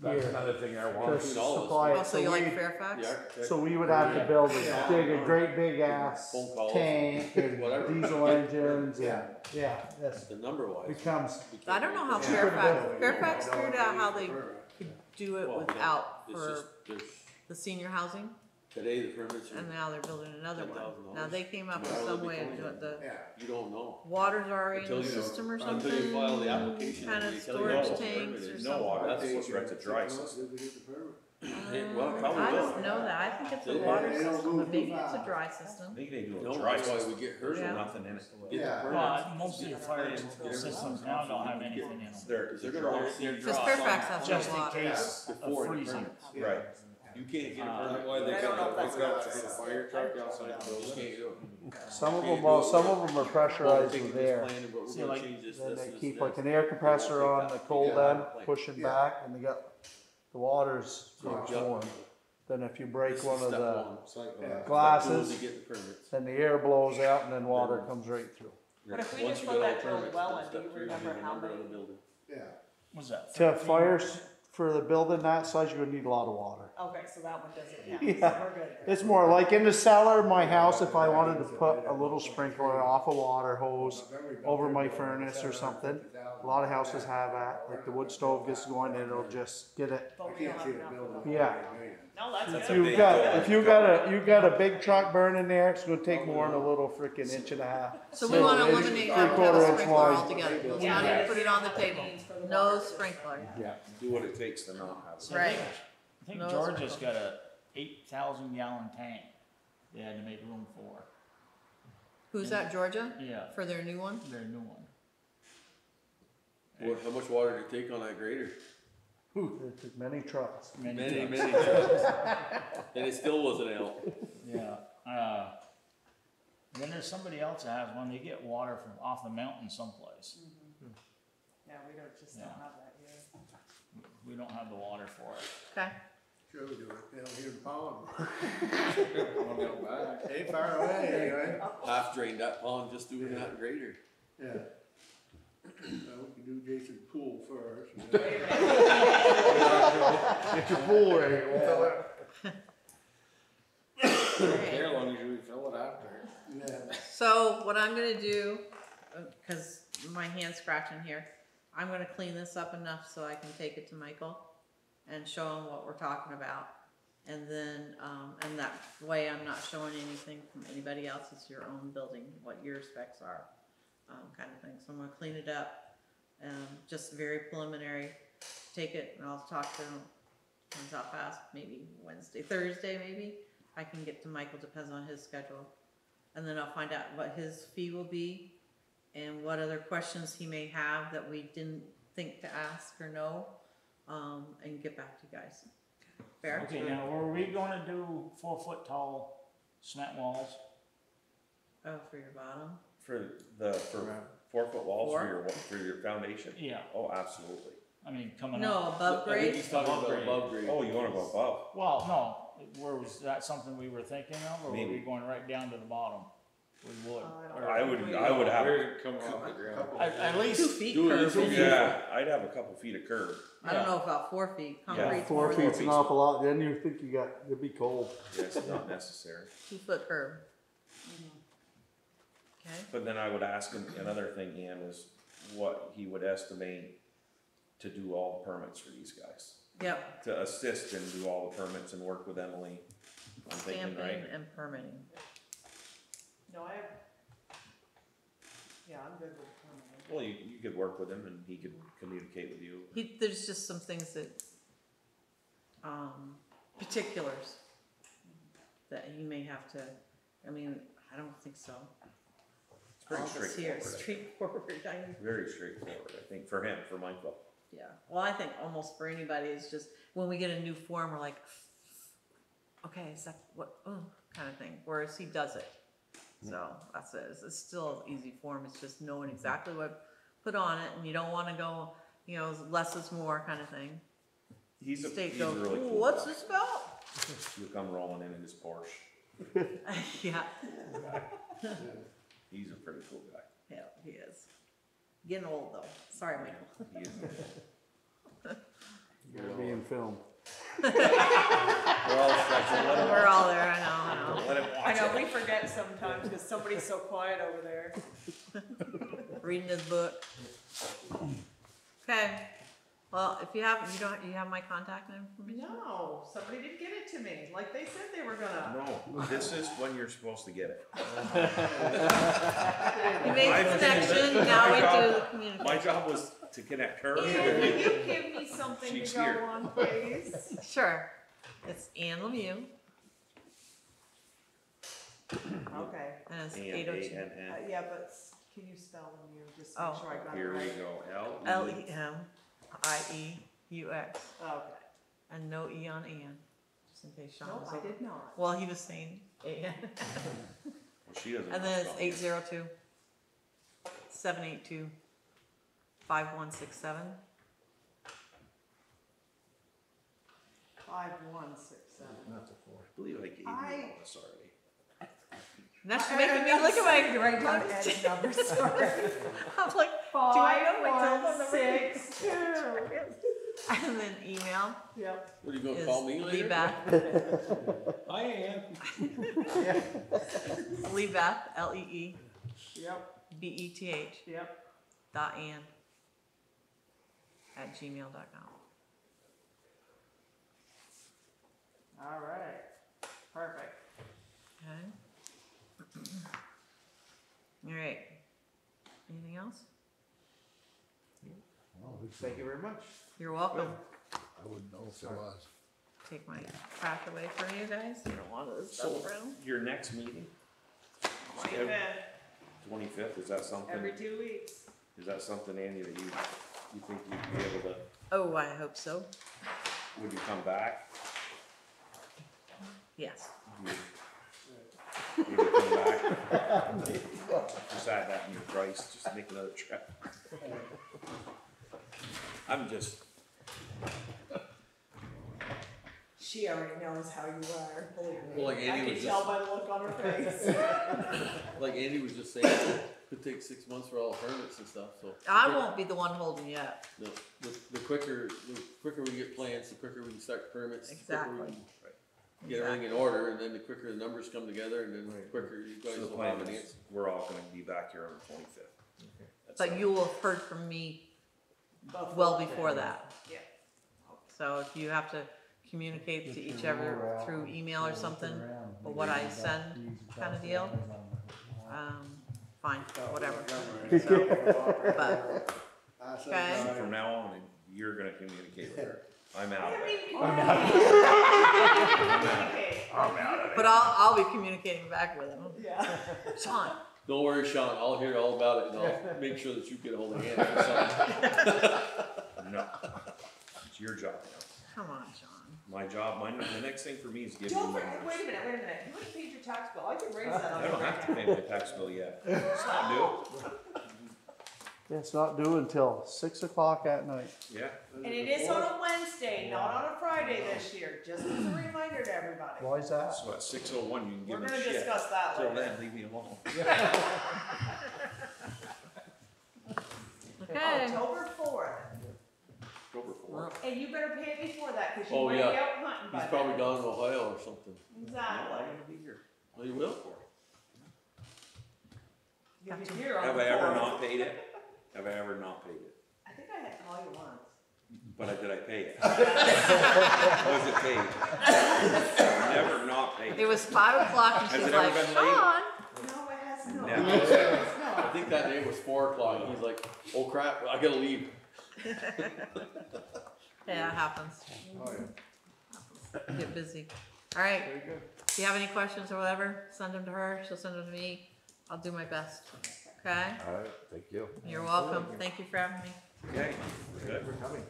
that's here. another thing I To want. supply it, Also, you so like we, Fairfax? the architect. so we would have to build dig a great big ass Phone calls, tank and whatever. diesel engines and, Yeah. yeah, that's, The number wise. becomes, I don't know how Yeah. Fairfax figured out how they could do it Well, without It's for just, there's, the senior housing, today the permits and are, now they're building another one. $10,000. Now, they came up with Tomorrow some they'll way be of doing the, you don't know. water's already in the Until you- system or something. Until you file the application. Kind and of they tell you storage what the tanks permit or is. no water, That's that's what- what's a dry system. Hey, well, probably I will. don't know that, I think it's a They- water they don't system, move but maybe too it's a fast. dry I system. think they do a No, dry that's why system, we get there's hers. Yeah. nothing in it. Get the Yeah. permits. Well, most of the fire systems now don't have anything in them, They're They're dry, gonna, they're Because dry. Fairfax has just no in water. case of Before the freezing. permits. right. You can't get a Uh, permit. I don't know if that's what it's- fire truck outside, so you can't do it. some of Can't them, do it. some of them are Well, we're pressurized taking with this air. plan, but we're See, gonna like, change this, Then this, they this, keep this. like an air compressor We'll on take the that. cold Yeah. end, pushing Yeah. back, and they got, the water's being Yeah. warm. Then if you break This is one of step the one. Yeah. glasses, Step two is to get the permits. then the air blows out and then water comes right through. But if we Once just you put get all that to a permits, well then in, do step you three is remember the how number of many- the building. Yeah. Was that? To 13? fires, for the building that size, you're gonna need a lot of water. Okay, Alright, so that one doesn't count, Yeah. so we're good there. It's more like in the cellar of my house, if I wanted to put a little sprinkler off a water hose over my furnace or something. A lot of houses have that, like the wood stove gets going, and it'll just get it. But I we don't can't have see it enough building. of them. Yeah. No, that's That's good. a big building. If you got a big truck burning there, it's gonna take more than a little freaking inch and a half. So we wanna It's eliminate having to have a 3/4 inch sprinkler wide. altogether, let's Yeah. not even put it on the table, no sprinkler. Yeah. Do what it takes to not have it. So Right. I think No Georgia's sprinkler. got a 8,000 gallon tank they had to make room for. Who's that, Georgia, Yeah, for their new one? their new one. How much water did it take on that grader? It took many trucks. Many, trucks. many trucks. And it still wasn't out. Yeah, then there's somebody else that has one, they get water from off the mountain someplace. Yeah, we don't Yeah. have that here. We don't have the water for it. Okay, Sure we do it, down here in Pond. One out back. Ain't far away anyway. Half drained that pond just doing that grader. Yeah. We can do Jason's pool first. Get your pool ready. We'll fill it. Here, long as you fill it after. Yeah. so what I'm gonna do, cause my hand's scratching here, I'm gonna clean this up enough so I can take it to Michael and show him what we're talking about. And then, and that way I'm not showing anything from anybody else, it's your own building, what your specs are, kind of thing. So I'm gonna clean it up, just very preliminary, take it and I'll talk to him, depends how fast, maybe Wednesday, Thursday maybe. I can get to Michael, depends on his schedule. And then I'll find out what his fee will be and what other questions he may have that we didn't think to ask or know, and get back to you guys. Fair? Okay, now, were we gonna do 4-foot tall cement walls? Oh, for your bottom? For 4-foot walls Four? for your foundation? Yeah, Oh, absolutely. I mean, coming No, up. above I think grade? he's talking Above about grade. above grade. Oh, you wanna go above? Well, no, was that something we were thinking of, or were we Maybe. going right down to the bottom? We would. I Or- I would have, Where it come off the ground. At 2 least, feet do it curve. this way. yeah, I'd have a couple feet of curb. I don't know about 4 feet, Yeah. concrete, 4 feet. feet's an awful lot, then you think you got, it'd be cold. Yes, not necessary. 2-foot curve. Okay, But then I would ask him, another thing, Ian, is what he would estimate to do all the permits for these guys. yep, To assist and do all the permits and work with Emily, I'm thinking, stamping right? and permitting. No, I have, yeah, I'm good with permanent. Well, you could work with him and he could communicate with you. There's just some things that, particulars that he may have to, I mean, I don't think so. It's pretty All this here is straightforward. straightforward, I mean, Very straightforward, I think, for him, for Michael. yeah, well, I think almost for anybody, it's just, when we get a new form, we're like, okay, is that what, kind of thing, whereas he does it. So, that's it, it's still an easy form, it's just knowing exactly what put on it, and you don't wanna go, less is more kind of thing. He's a State really goes, cool "Ooh, what's guy. this about? He'll come rolling in his Porsche. Yeah, He's a pretty cool guy. yeah, he is. Getting old though, sorry, Michael. He is. You're being filmed. We're all stretching. Let him We're all there, I know. Let him I watch know, it. we forget sometimes, cause somebody's so quiet over there. Reading his book. Okay, well, if you have my contact information? No, somebody didn't get it to me, like they said they were gonna. No, this is when you're supposed to get it. You made My the connection, now we do the communication. My job was to connect her. Ian, will you give me something to She's go here. on, please? Sure, it's Ann Lemieux, Okay, and it's And 802. A-N-N. yeah, but can you spell them, just to make Oh. sure I got it Here we right? go, Lemieux, Okay, and no E on Ann, just in case Sean no, was I over. did not. Well, he was saying Ann. Well, she doesn't. And know then it's spelling. 802 782 5167. 5167. I believe I gave you all this already. That's making me look at my Write down Ed's number, sorry. I'm like, do I know my telephone number? 5162. And then email Yep. What are you gonna is call me later? Leebeth, I am. Leebeth, L-E-E, Yep. B-E-T-H, Yep. .Ann@gmail.com. All right. Perfect. Okay. All right. Anything else? Thank you very much. You're welcome. I wouldn't know if there was. Take my trash away from you guys. You don't want this So, stuff around. your next meeting, 25th, 25th, is that something, every 2 weeks. is that something, Andy, that you think you'd be able to, Oh, I hope so. would you come back? Yes. You would come back? Just add that in your price, just make another trip. I'm just, She already knows how you are, believe me. Well, like Andy I can was tell just- by the look on her face. Like Andy was just saying, it could take 6 months for all the permits and stuff, so. I won't be the one holding you up. The quicker we get plans, the quicker we can start permits. the quicker we Exactly. can Get everything in order, and then the quicker the numbers come together, and then the quicker you guys so the will plan have an is, answer. we're all gonna be back here on the 25th. But you will have heard from me well before that. Yeah. So if you have to communicate to each other through email or something, or what I send kind of deal, fine, whatever. So, but, okay. So from now on, you're gonna communicate with her. I'm out of it. But I'll be communicating back with him. Yeah. Sean, Don't worry, Sean, I'll hear all about it, and I'll make sure that you get a hold of Ann for something. No, it's your job now. come on, Sean. My job, the next thing for me is giving you Don't forget, numbers. wait a minute. You haven't paid your tax bill. I can raise that on I you don't right have to pay my tax bill yet. It's not due. Yeah, it's not due until 6 o'clock at night. Yeah. And it is on a Wednesday, not on a Friday this year, just as a reminder to everybody. Why is that? So at 6:01, you can We're give me gonna shit. discuss that Till later. then, leave me alone. Okay. October 4th. October 4th. And you better pay it before that, cause you Oh, might yeah. be out hunting by He's then. probably gone to Ohio or something. No, Exactly. I'm gonna be here. Oh, you will? You'll be here on Have the I ever 4th. not paid it? Have I ever not paid it? I think I had to call you once. But did I pay it? Was it paid? Never not paid. It was 5 o'clock and Has she's it ever like, been late? Sean. No, it has not. Never. I think that day was 4 o'clock, and he's like, oh crap, I gotta leave. Yeah, it happens. Get busy. All right. Very good. If you have any questions or whatever, send them to her. She'll send them to me. I'll do my best. Okay? All right, thank you. You're welcome. Thank you for having me. Okay. Good for coming.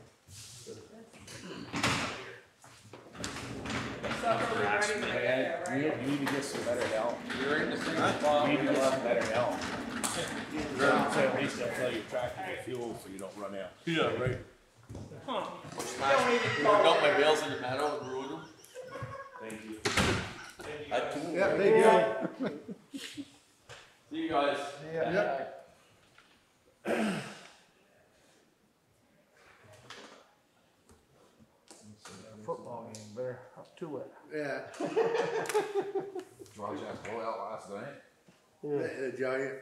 Supper, we're ready to get there, right? You need to get some better help. You're in the same You spot. need to get some better help. So at least they'll tell you tractor get fuel so you don't run out. Yeah, right. Huh. Smash, Don't even you call got my it. bales in your meadow and ruined them. Thank you. That's cool. Yeah, thank you. See you guys. Yeah. Football game, better up to it. Yeah, Watch that blowout last night. the giant.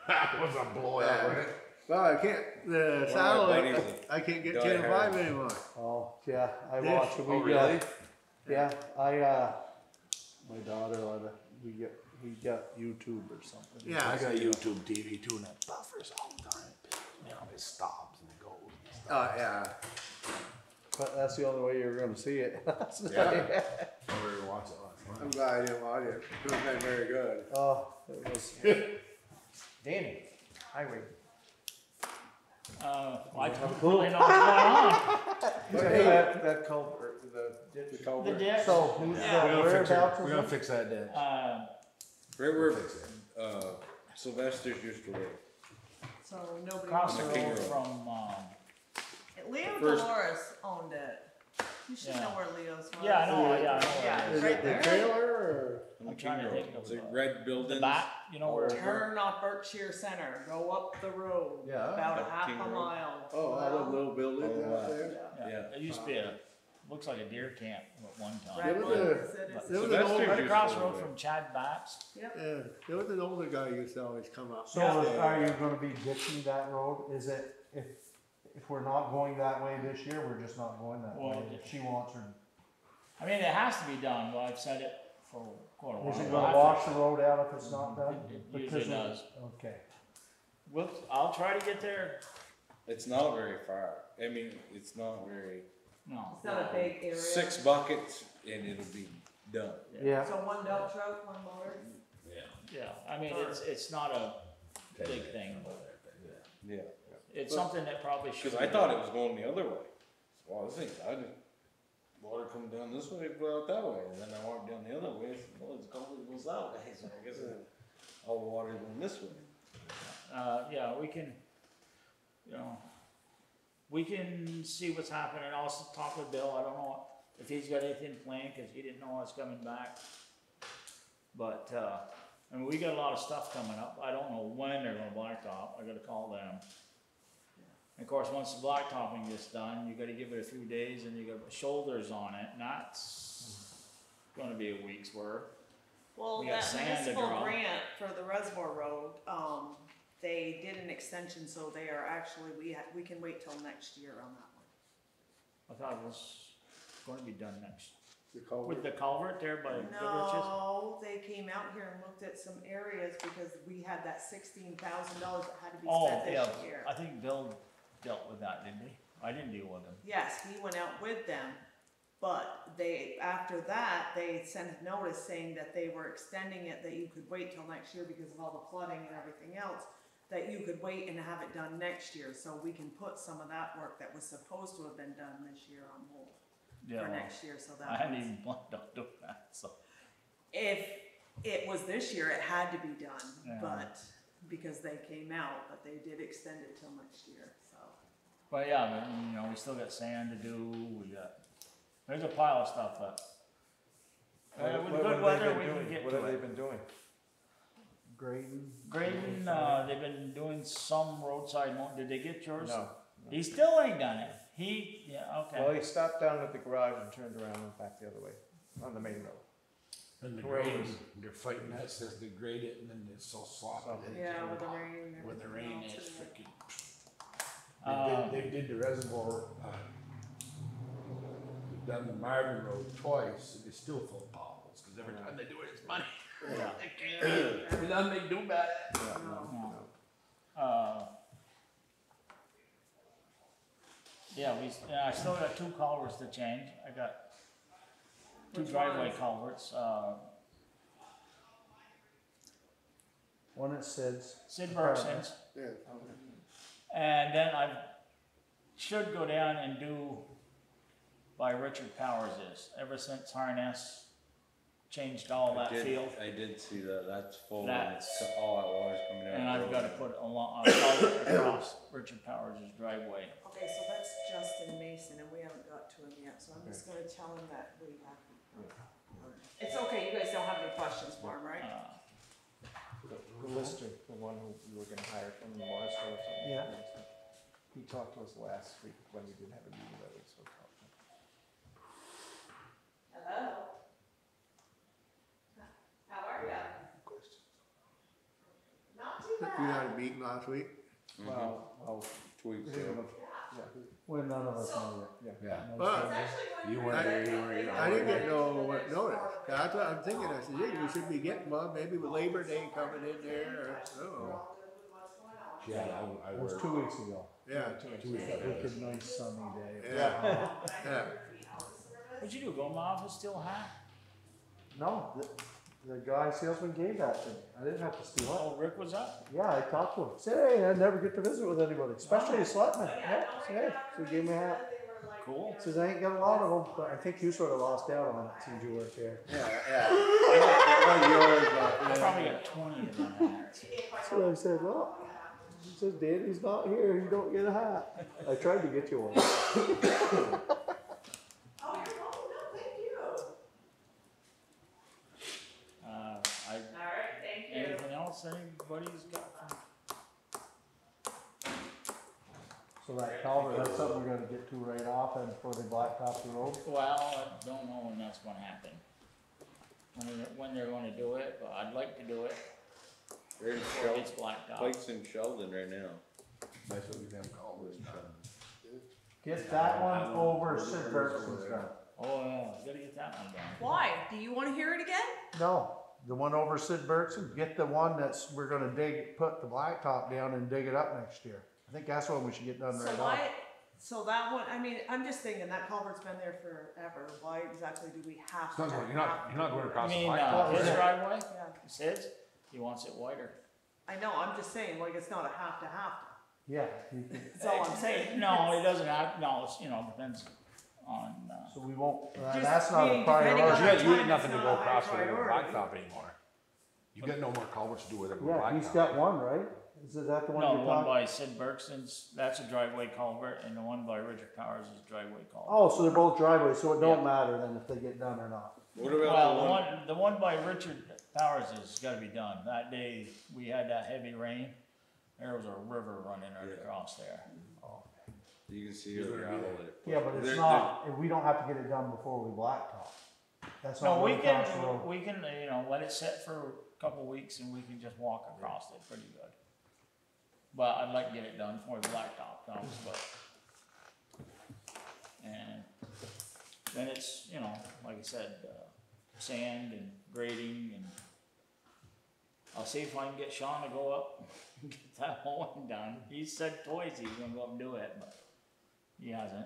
That was a blowout, right? Well, I can't, the satellite, I can't get Channel 5 anymore. Oh, yeah, I Yeah. watch it. Oh, really? Yeah, my daughter we got YouTube or something. Yeah. I got YouTube TV too, and it buffers all the time. You know, it stops and it goes. And stuff. Yeah. But that's the only way you're gonna see it. Yeah. I already watched it last I'm night. glad I didn't watch it. It was been very good. Oh, it was. Danny, highway. I don't really know what's going on. That culvert, the The culvert. ditch, So who's Yeah. the whereabouts? We're gonna fix that ditch. Right where, Sylvester's used to live. So nobody across the wants road to. from, Leo First- Dolores owned it. You should Yeah. know where Leo's was. yeah, I know, yeah, I know. Yeah, where it it's is. right The there. trailer or? I trying to think of Is it red the buildings? back, you know, where. Turn off Berkshire Center, go up the road, Yeah. about a Up half King a Road. mile. Oh, all the little buildings Oh, out there? Yeah. It used to be looks like a deer camp at one time. Red There was one, a- is it? there was an Sylvester old, Right used across to the road live from Chad Bax. Yep. yeah, there was an older guy who used to always come up. So are you gonna be ditching that road? Is it, if we're not going that way this year, we're just not going that Well, way? If she wants her, I mean, it has to be done, but I've said it for quite a while. is it We'll gonna have wash the road out if it's not done? It Because usually of- does. Okay. I'll try to get there. It's not very far. I mean, it's not very. No. It's not a big area. 6 buckets and it'll be done. Yeah. So one dump truck, one motor? Yeah, I mean, it's not a big thing, but Yeah. it's something that probably should. Because I thought it was going the other way. Well, I think I didn't. Water come down this way, go out that way, and then I walked down the other way. I said, well, it's going goes that way, so I guess all the water going this way. Yeah, we can, you know, we can see what's happening. I'll also talk with Bill. I don't know if he's got anything planned, cause he didn't know I was coming back. But, I mean, we got a lot of stuff coming up. I don't know when they're gonna blacktop. I gotta call them. And of course, once the blacktopping gets done, you gotta give it a few days and you gotta put shoulders on it, and that's gonna be a week's work. Well, We got that sand to municipal draw. grant for the Reservoir Road, they did an extension, so they are actually, we can wait till next year on that one. I thought it was gonna be done next. The culvert. With the culvert there by Goodrich's? No, they came out here and looked at some areas because we had that $16,000 that had to be Oh, spent yeah, this year. I think Bill dealt with that, didn't he? I didn't deal with him. Yes, he went out with them, but after that, they sent a notice saying that they were extending it, that you could wait till next year because of all the flooding and everything else, that you could wait and have it done next year, so we can put some of that work that was supposed to have been done this year on hold Yeah, for well, next year, so that I hadn't was- even planned on doing that, so. If it was this year, it had to be done, Yeah. but, because they came out, but they did extend it till next year, so. But yeah, I mean, you know, we still got sand to do, there's a pile of stuff, but. With What good have they weather, been we can doing? get What to have they it. been doing? Grading. Grading, they've been doing some roadside mowing, did they get yours? No. He still ain't done it, yeah, Well, okay. he stopped down at the garage and turned around and went back the other way, on the main road. And the Where grade, was- they're fighting that, says they grade it and then it's so sloppy. Sloppy. they Yeah, can't with the walk. rain and With the everything rain, else, it's yeah. freaking. Um, They did the reservoir, we've done the Marvin Road twice, and it's still full of potholes, cause every time they do it, it's money. Yeah. Every time they do bad. Yeah, no, No. no. Yeah, I still got 2 culverts to change. I got 2 Which driveway ones? culverts. One at Sid's. Sid Bergson's. Yeah. And then I should go down and do by Richard Powers is. Ever since Harness changed all that field. I did see that. That's full. That's- And it's all that water's coming down. And the I've road. got to put a culvert across Richard Powers' driveway. Okay, so that's Justin Mason, and we haven't got to him yet, so I'm just gonna tell him that we have. It's okay, you guys don't have any questions for him, right? The lister, the one who you were gonna hire from the Morris or something. Yeah. He talked to us last week when we didn't have a meeting that week, so. Hello? How are ya? Not too You had a meeting last week? Well, Tweaks. we Yeah. have a- yeah, Well, none of us know yet. yeah. Yeah. Well, You weren't there, you weren't here. I didn't get no notice. That's what I'm thinking. I said, yeah, we should be getting one, maybe with Labor Day coming in there, or, I don't know. Yeah, I It was worked. 2 weeks ago. Yeah, 2 weeks ago. Wicked nice sunny day. yeah, yeah. What'd you do? Go in my office, steal a hat? No, the guy salesman gave that to me. I didn't have to steal it. Oh, Rick was up? Yeah, I talked to him. Said, hey, I never get to visit with anybody, especially a selectman. Yeah, said, hey, so he gave me a hat. Cool. Says I ain't got a lot of them, but I think you sort of lost out on it since you worked there. Yeah, yeah. It was yours, but, I yeah. probably got 20 of them hats. So I said, well, he says, Danny's not here, you don't get a hat. I tried to get you one. Oh, you're welcome, no, thank you. else anybody's got? So that culvert, that's something we're gonna get to right off and before they blacktop the road? Well, I don't know when that's gonna happen. When they're gonna do it, but I'd like to do it Right in before it Sheldon, gets blacktop. Pike's in Sheldon right now. That's what we them call this. Get that one over Sid Bergson's done. Oh, yeah, gotta get that one done. Why? Do you wanna hear it again? No, the one over Sid Bergson, get the one that's, we're gonna put the blacktop down and dig it up next year. I think that's what we should get done So right why, off. so that one, I mean, I'm just thinking that culvert's been there forever, why exactly do we have to? You're not going I across the mean, blacktop. his is it? driveway, Yeah, Sid's, he wants it wider. I know, I'm just saying, like, it's not a have to, Yeah, you can- that's all I'm saying. No, it doesn't have, no, it's, depends on, so we won't, Just that's not a meaning depending on priority. You the got time, nothing it's to not go a high across with the priority. blacktop anymore. You got no more culverts to do with it with Yeah, blacktop. he's got one, right? Is that the one no, you're the one talking? by Sid Bergson's, that's a driveway culvert, and the one by Richard Powers is a driveway culvert. Oh, so they're both driveways, so it don't Yeah. matter then if they get done or not. What about Well, the one by Richard Powers has gotta be done. That day, we had that heavy rain, there was a river running right across there. you can see the gravel there. Yeah, but it's They're- not, we don't have to get it done before we blacktop. That's not No, we what counts the can, road. let it sit for a couple weeks and we can just walk across it pretty good. But I'd like to get it done before the blacktop comes, but. And then it's, like I said, sand and grading and. I'll see if I can get Sean to go up and get that whole one done. He said twice he was gonna go up and do it, but he hasn't.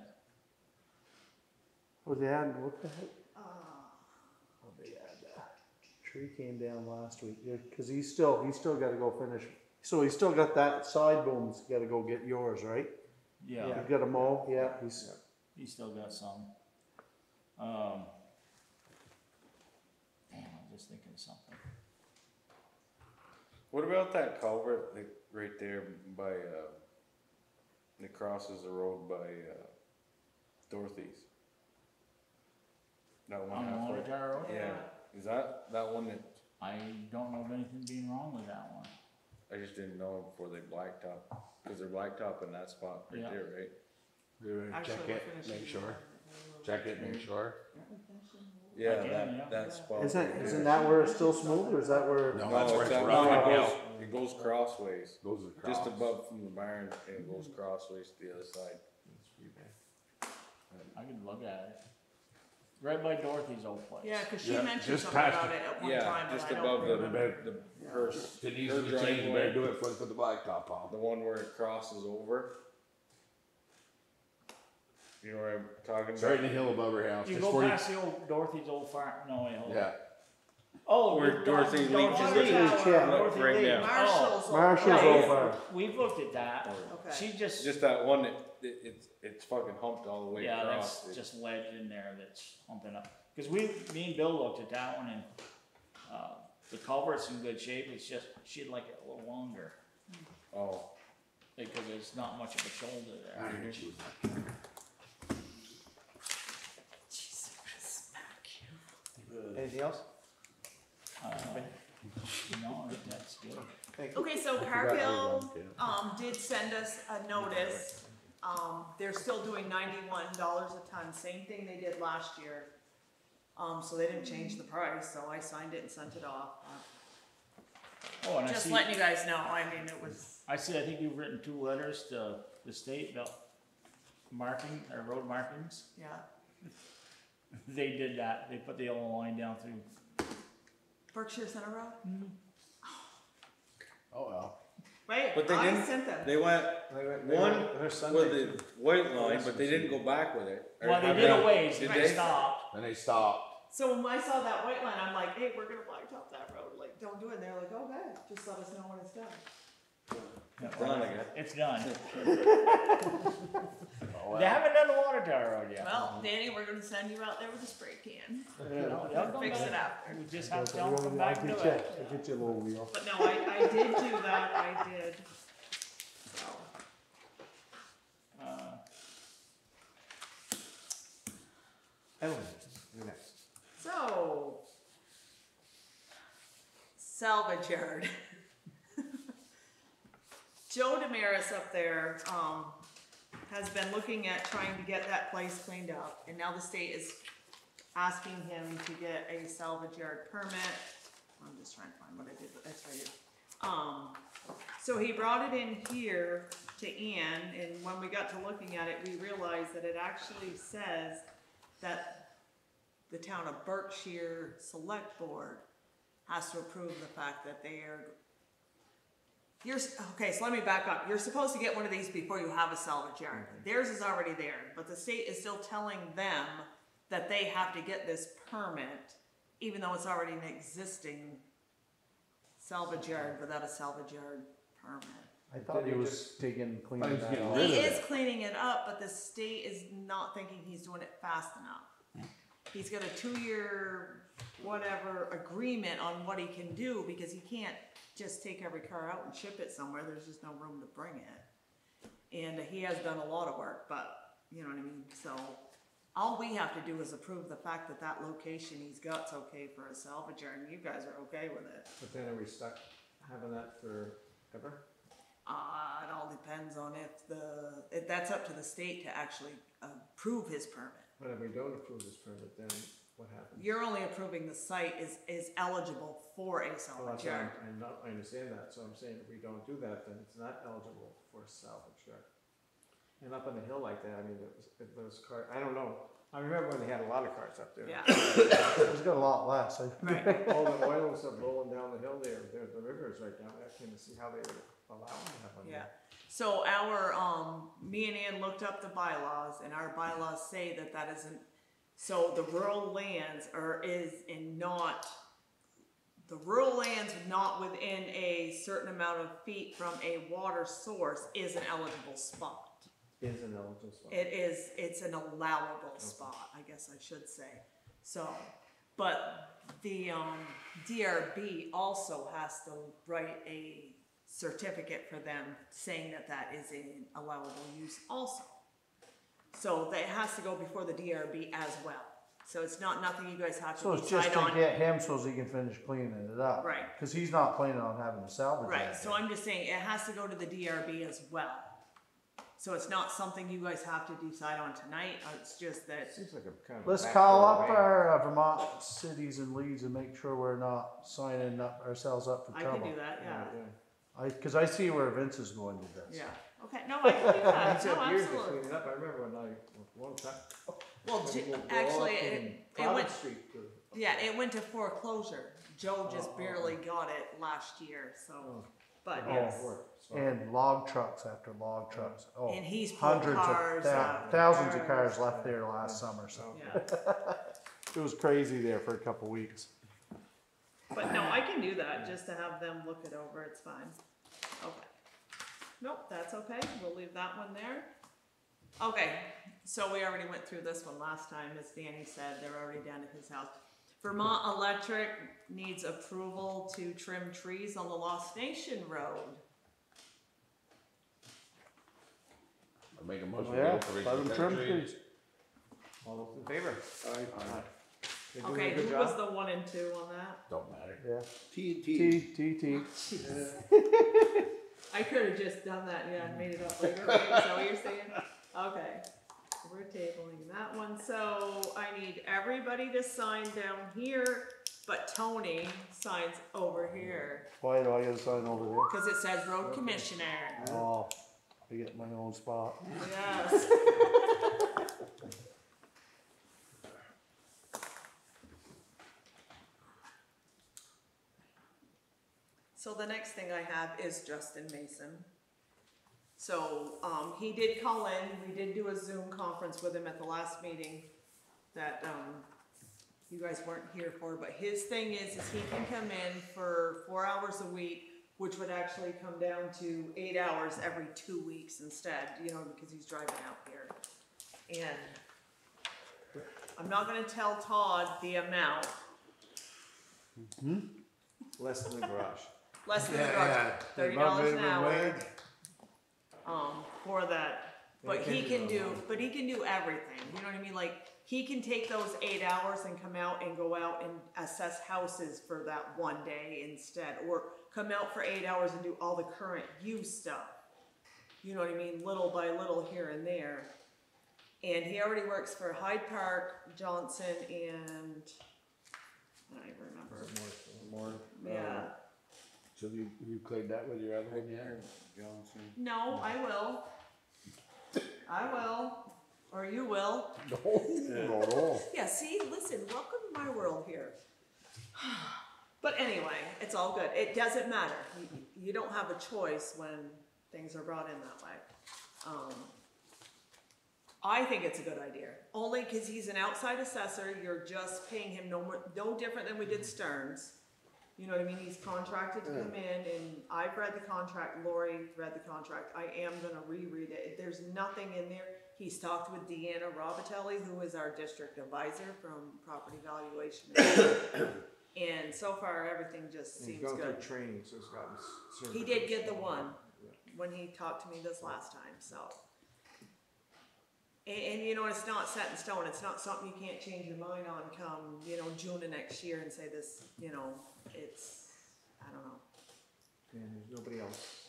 Was they had, what the heck? Ah. Oh, they had, tree came down last week, yeah, cause he's still gotta go finish. So he's still got that side boom's gotta go get yours, right? Yeah, You've got a mow, yeah, he's, he's still got some. Damn, I'm just thinking of something. What about that culvert, like, right there by, that crosses the road by, Dorothy's? That one On the halfway. Water Road? Yeah, is that one that, I don't know of anything being wrong with that one. I just didn't know before they blacktop, cause they're blacktop in that spot right Yeah. there, right? Actually, Check we're it, finishing make sure. the- Check it, make sure. Yeah, Again, yeah. that spot. isn't that where it's still smooth, or is that where? No, No, that's where it's it's that rough one right that now. goes, it goes crossways, Goes across. just above from the barn, and it goes crossways to the other side. I could look at it. Right by Dorothy's old place. Yeah, cause she Yeah, mentioned just something past about it at one Yeah, time, but just I don't above remember. the hearse, It needs her to be changed, you driveway. better do it before they put the blacktop on. the one where it crosses over. You know what I'm talking It's right about? in the hill above her house, You just go before you, past the old Dorothy's old farm, no, wait, hold on. yeah. Oh, Where with Dorothy Dorothy Leach Lee. is. Yeah. Dorothy Right Lee. now. Marshall's. Marshall's Yeah, old yeah. farm. We've looked at that. Okay. She just, Just that one that, it's fucking humped all the way yeah, across. that's just ledge in there that's humping up. Cause me and Bill looked at that one and, the culvert's in good shape, it's just, she'd like it a little longer. Oh, Because there's not much of a shoulder I there. hear you. Anything else? No, that's good. Okay, so Cargill, did send us a notice, they're still doing $91 a ton, same thing they did last year. So they didn't change the price, so I signed it and sent it off. Oh, and Just letting you guys know, I mean, it was, I think you've written 2 letters to the state about marking, or road markings. yeah. They did that, they put the yellow line down through. Berkshire Center Road? Oh, well. Wait, But they I didn't- sent them. they went one Their with Sunday. the white line, but they didn't go back with it. Or Well, they have did a ways, Did they they? stopped. Then they stopped. So when I saw that white line, I'm like, hey, we're gonna blacktop that road, like, don't do it, and they're like, okay, just let us know when it's done. Done again. It's done. Oh, They haven't done the water tower road yet. Well, Danny, we're gonna send you out there with a spray can, No, they'll come fix back. it after. We just have to tell them to come back and do I'll it. get you a little wheel. But no, I did do that, I did. So, Ellen, you're next. so, salvage yard. Joe Damaris up there, has been looking at trying to get that place cleaned up, and now the state is asking him to get a salvage yard permit. I'm just trying to find what I did, but that's right here. So he brought it in here to Ann, and when we got to looking at it, we realized that it actually says that the town of Berkshire Selectboard has to approve the fact that they are. Okay, so let me back up. You're supposed to get one of these before you have a salvage yard. Theirs is already there, but the state is still telling them that they have to get this permit, even though it's already an existing salvage yard without a salvage yard permit. I thought he was digging, cleaning He's that getting out. rid He of is it. cleaning it up, but the state is not thinking he's doing it fast enough. He's got a 2-year whatever agreement on what he can do, because he can't just take every car out and ship it somewhere. There's just no room to bring it. And he has done a lot of work, but you know what I mean? So all we have to do is approve the fact that that location he's got's okay for a salvage yard, and you guys are okay with it. But then are we stuck having that forever? It all depends on if that's up to the state to actually approve his permit. But if we don't approve this permit, then what happens? You're only approving the site is eligible for a Well, salvage that's yard. I understand that, so I'm saying if we don't do that, then it's not eligible for a salvage yard. And up on the hill like that, I mean, those cars, I don't know. I remember when they had a lot of cars up there. Yeah. He's got a lot less. Right. All the oil and stuff rolling down the hill there, the river is right down there. I can't see how they would allow them to have one Yeah. there. So me and Ann looked up the bylaws, and our bylaws say that isn't, so the rural lands the rural lands not within a certain amount of feet from a water source is an eligible spot. Is an eligible spot. It's an allowable spot, I guess I should say. So, but the DRB also has to write a certificate for them saying that is an allowable use also. So that has to go before the DRB as well. So it's not nothing you guys have to So it's just decide to on. get him so he can finish cleaning it up. Right. Cause he's not planning on having a salvage Right, yard. so I'm just saying, it has to go to the DRB as well. So it's not something you guys have to decide on tonight, it's just that, Seems like a kind of. Let's backdoor call up way. our Vermont cities and leads and make sure we're not signing ourselves up for I trouble. can do that, yeah, Cause I see where Vince is going with this. yeah, okay, no, I can do It that, took no, years to absolutely. clean it up. I remember when one time. Well, when we were actually, off in it Providence went, Street to- yeah, it went to foreclosure. Joe just Oh, barely got it last year, so, Oh. but Oh, yes. work, so- And log trucks after log trucks. Oh, And he's pulled hundreds cars of out. thousands of cars left there last summer. So Okay. Yeah, it was crazy there for a couple weeks. but no, I can do that, just to have them look it over, it's fine. Okay. Nope, that's okay, we'll leave that one there. Okay, so we already went through this one last time, as Danny said, they're already down at his house. Vermont Electric needs approval to trim trees on the Lost Nation Road. I make a motion. Yeah, to go for let them trim trees. All those in favor? They're doing Okay, a good who was job. the 1 and 2 on that? Don't matter. Yeah. TNT. T. I could have just done that, yeah, and made it up later, right? Is that what you're saying? Okay, we're tabling that one, so I need everybody to sign down here, but Tony signs over here, Why do I gotta sign over there? cause it says road commissioner. Oh, I get my own spot. Yes. So the next thing I have is Justin Mason. So, he did call in, we did do a Zoom conference with him at the last meeting that, you guys weren't here for, but his thing is he can come in for 4 hours a week, which would actually come down to 8 hours every 2 weeks instead, you know, because he's driving out here. And I'm not gonna tell Todd the amount, Less than the garage. less than Yeah, $30 above an minimum hour. wage. For that, but he can do everything, you know what I mean, like, he can take those 8 hours and come out and go out and assess houses for that one day instead, or come out for 8 hours and do all the current use stuff. you know what I mean, little by little here and there. And he already works for Hyde Park, Johnson, and I don't even remember. More. Yeah. So you cleared that with your other one yet? Johnson. No, I will. I will. Or you will. No. Yeah, see, listen, welcome to my world here. But anyway, it's all good. It doesn't matter. You don't have a choice when things are brought in that way. I think it's a good idea. Only because he's an outside assessor. You're just paying him no different than we did Stearns. You know what I mean? He's contracted to come in, and I've read the contract. Lori read the contract. I am going to reread it. There's nothing in there. He's talked with Deanna Robitelli, who is our district advisor from Property Valuation. And so far, everything just And seems he's gone good. through training, so he's gotten certificates. He did get the one Yeah. when he talked to me this last time, so. And you know, it's not set in stone. It's not something you can't change your mind on come, you know, June of next year and say this, you know, it's, I don't know. And there's nobody else.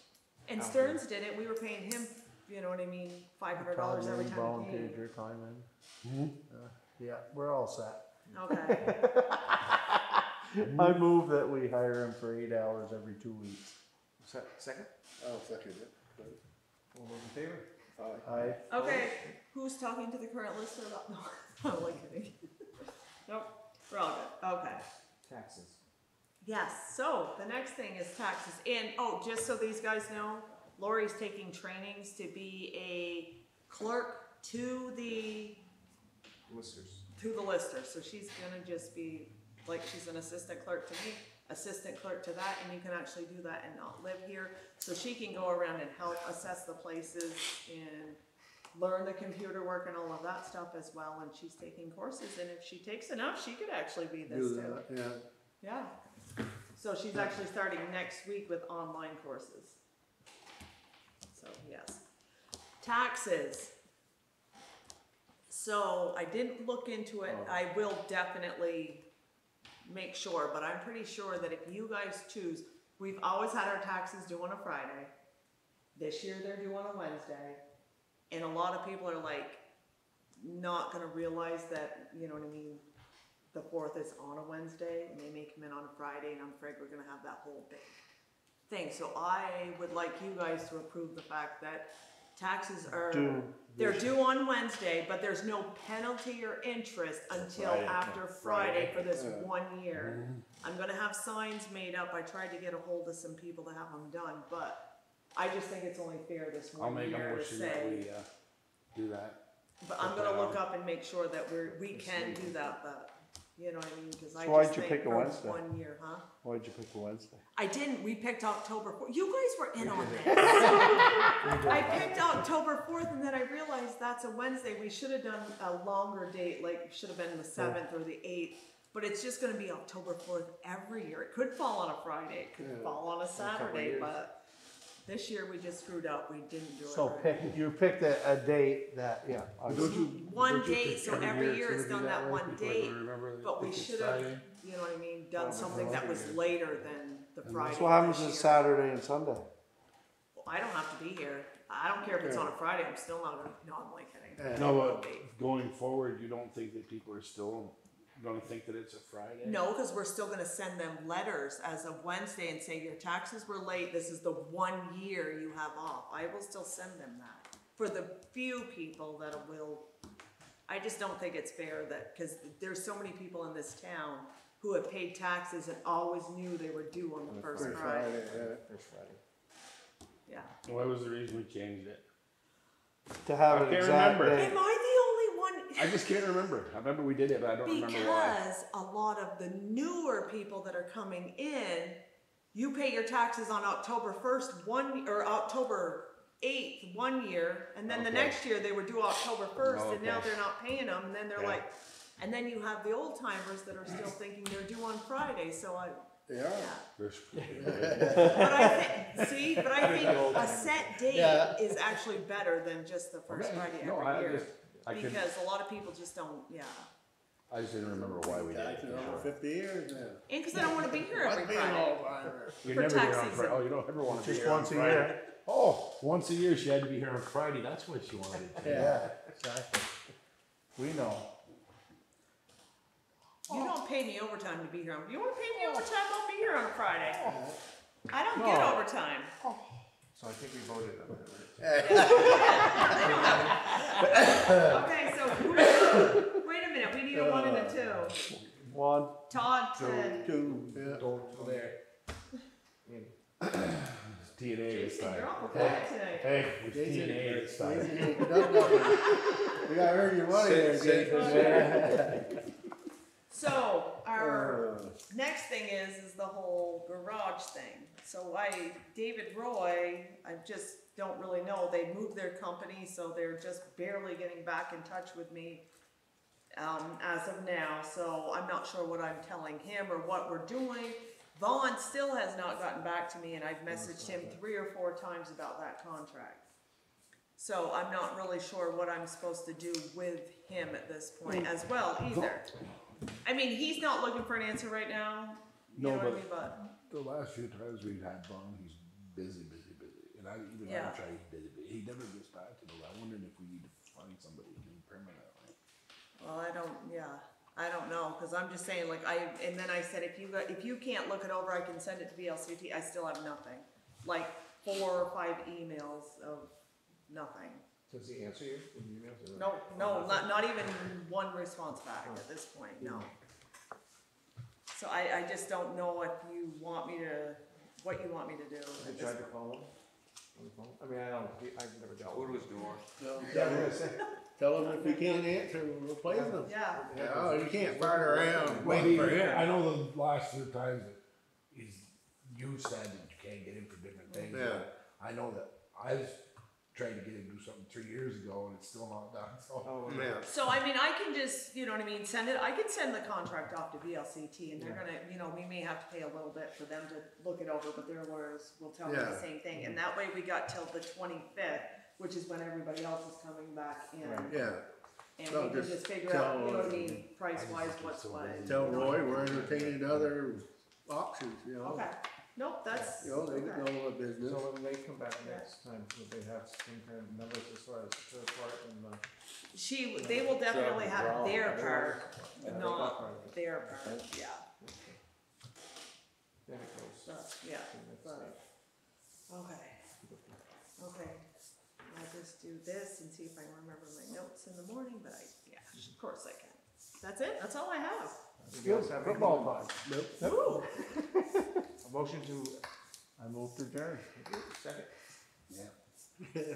And out Stearns did it. We were paying him, you know what I mean, $500 every time he volunteered came. your time in. Yeah, we're all set. Okay. I move that we hire him for 8 hours every 2 weeks. Second? I'll second it. All those in favor? I Okay, who's talking to the current lister about, no, I'm only kidding. Nope, we're all good, okay. Taxes. Yes, so the next thing is taxes, and, oh, just so these guys know, Lori's taking trainings to be a clerk to the lister, so she's gonna just be, like, she's an assistant clerk to me, assistant clerk to that, and you can actually do that and not live here, so she can go around and help assess the places and learn the computer work and all of that stuff as well, and she's taking courses, and if she takes enough, she could actually be this Do too. that, yeah. Yeah. So she's actually starting next week with online courses. So, yes. Taxes. So I didn't look into it. I will definitely make sure, but I'm pretty sure that if you guys choose, we've always had our taxes due on a Friday. This year they're due on a Wednesday. And a lot of people are like, not gonna realize that, you know what I mean, the 4th is on a Wednesday, and they may come in on a Friday, and I'm afraid we're gonna have that whole big thing. So I would like you guys to approve the fact that taxes are, they're due on Wednesday, but there's no penalty or interest until after Friday for this 1 year. I'm gonna have signs made up. I tried to get a hold of some people to have them done, but I just think it's only fair this I'll 1 make a year to motion that say. we, do that. But I'm gonna look up and make sure that we can do that, but, you know what I mean, cause I So why'd just you think pick a for Wednesday? 1 year, huh? Why'd you pick a Wednesday? I didn't, we picked October 4th, you guys were in on this. I picked October 4th and then I realized that's a Wednesday, we should have done a longer date, like, should have been the 7th or the 8th. But it's just gonna be October 4th every year, it could fall on a Friday, it could fall on a Saturday, years. but this year we just screwed up, we didn't do it So right. you picked a date that, yeah. One date, so every year it's done that one date, Remember but we should have, you know what I mean, done something that was later than the Friday. So what happens this on year. Saturday and Sunday? I don't have to be here. I don't care if it's on a Friday, I'm still not gonna, no, I'm only kidding. No, but going forward, you don't think that people are still gonna think that it's a Friday? No, because we're still gonna send them letters as of Wednesday and say your taxes were late, this is the 1 year you have off. I will still send them that. For the few people that will, I just don't think it's fair that, because there's so many people in this town who have paid taxes and always knew they were due on the first Friday. First Friday. Yeah. What was the reason we changed it? To have I an can't exact remember. date. Am I the only one? I just can't remember. I remember we did it, but I don't remember why. Because a lot of the newer people that are coming in, you pay your taxes on October 1st, or October 8th, 1 year, and then the Okay. next year they were due October 1st, and now Okay. they're not paying them, and then they're Yeah. like, and then you have the old timers that are still thinking they're due on Friday, so They yeah. First- But I think, a set date Yeah. is actually better than just the first Okay. Friday No, every I year. just, I could, Because a lot of people just don't, yeah. I just didn't remember why we did Taxes it. over 50 years now. And because I don't want to be here I'm every paying Friday. all Friday. You're for never tax here on season. Friday. Oh, you don't ever want to be Just here on once a Friday. year. Oh, once a year she had to be here on Friday, that's what she wanted to. Yeah, exactly. We know. You don't pay me overtime to be here. You wanna pay me overtime, I'll be here on a Friday. I don't get No. overtime. So I think we voted on that, right? Okay, so wait a minute, we need a 1 and a 2. One, Todd said, Two, yeah. Don't there. Ian, It's TNA this Jason, time. you're awful quiet tonight. Hey, it's Jason, TNA this time. Jason ain't done nothing. You gotta earn your money there, Jason. So, our next thing is the whole garage thing. So David Roy, I just don't really know, they moved their company, so they're just barely getting back in touch with me, as of now, so I'm not sure what I'm telling him or what we're doing. Vaughn still has not gotten back to me, and I've messaged him 3 or 4 times about that contract. So I'm not really sure what I'm supposed to do with him at this point as well either. I mean, he's not looking for an answer right now, you know what I mean, but. The last few times we've had Vaughn, he's busy. And I Yeah. try, he's busy. He never gets back to me. I wondered if we need to find somebody new permanently. Well, I don't know, cause I'm just saying, like, and then I said, if you can't look it over, I can send it to VLCT, I still have nothing. Like 4 or 5 emails of nothing. Does he answer you in emails? or- No, not even one response back at this point, no. So I just don't know if you want me to, what you want me to do. Have you tried to call him on the phone? I mean, I've never dealt with What him. was doing? Yeah, I'm gonna say. Tell him if he can't answer, we'll replace him. Yeah, Yeah, you can't fart around, Well, wait for him. I know the last few times that you said that you can't get him for different things. Yeah. I know that I've tried to get him to do something 3 years ago and it's still not done, so. Oh, Yeah. so I mean, I can just, you know what I mean, I can send the contract off to VLCT and they're gonna, you know, we may have to pay a little bit for them to look it over, but their lawyers will tell me the Yeah. same thing. And that way we got till the 25th, which is when everybody else is coming back in. Right. Yeah, And Well, we can just just figure out, you know what I tell- mean, price wise, what's what. tell Roy we're entertaining other options, you know. Okay, nope, that's, You know, they okay. know what business. So when they come back next time, will they have some kind of numbers as far as the third part and They will definitely have their part, Yeah, they got not part of it. their part, yeah, Then it goes. so, yeah, to the next but, stage. okay, okay. I'll just do this and see if I can remember my notes in the morning, but yeah, of course I can. That's it, that's all I have. Anybody else have anything? football time. Ooh. A motion to, I moved to adjourn. second? Yeah.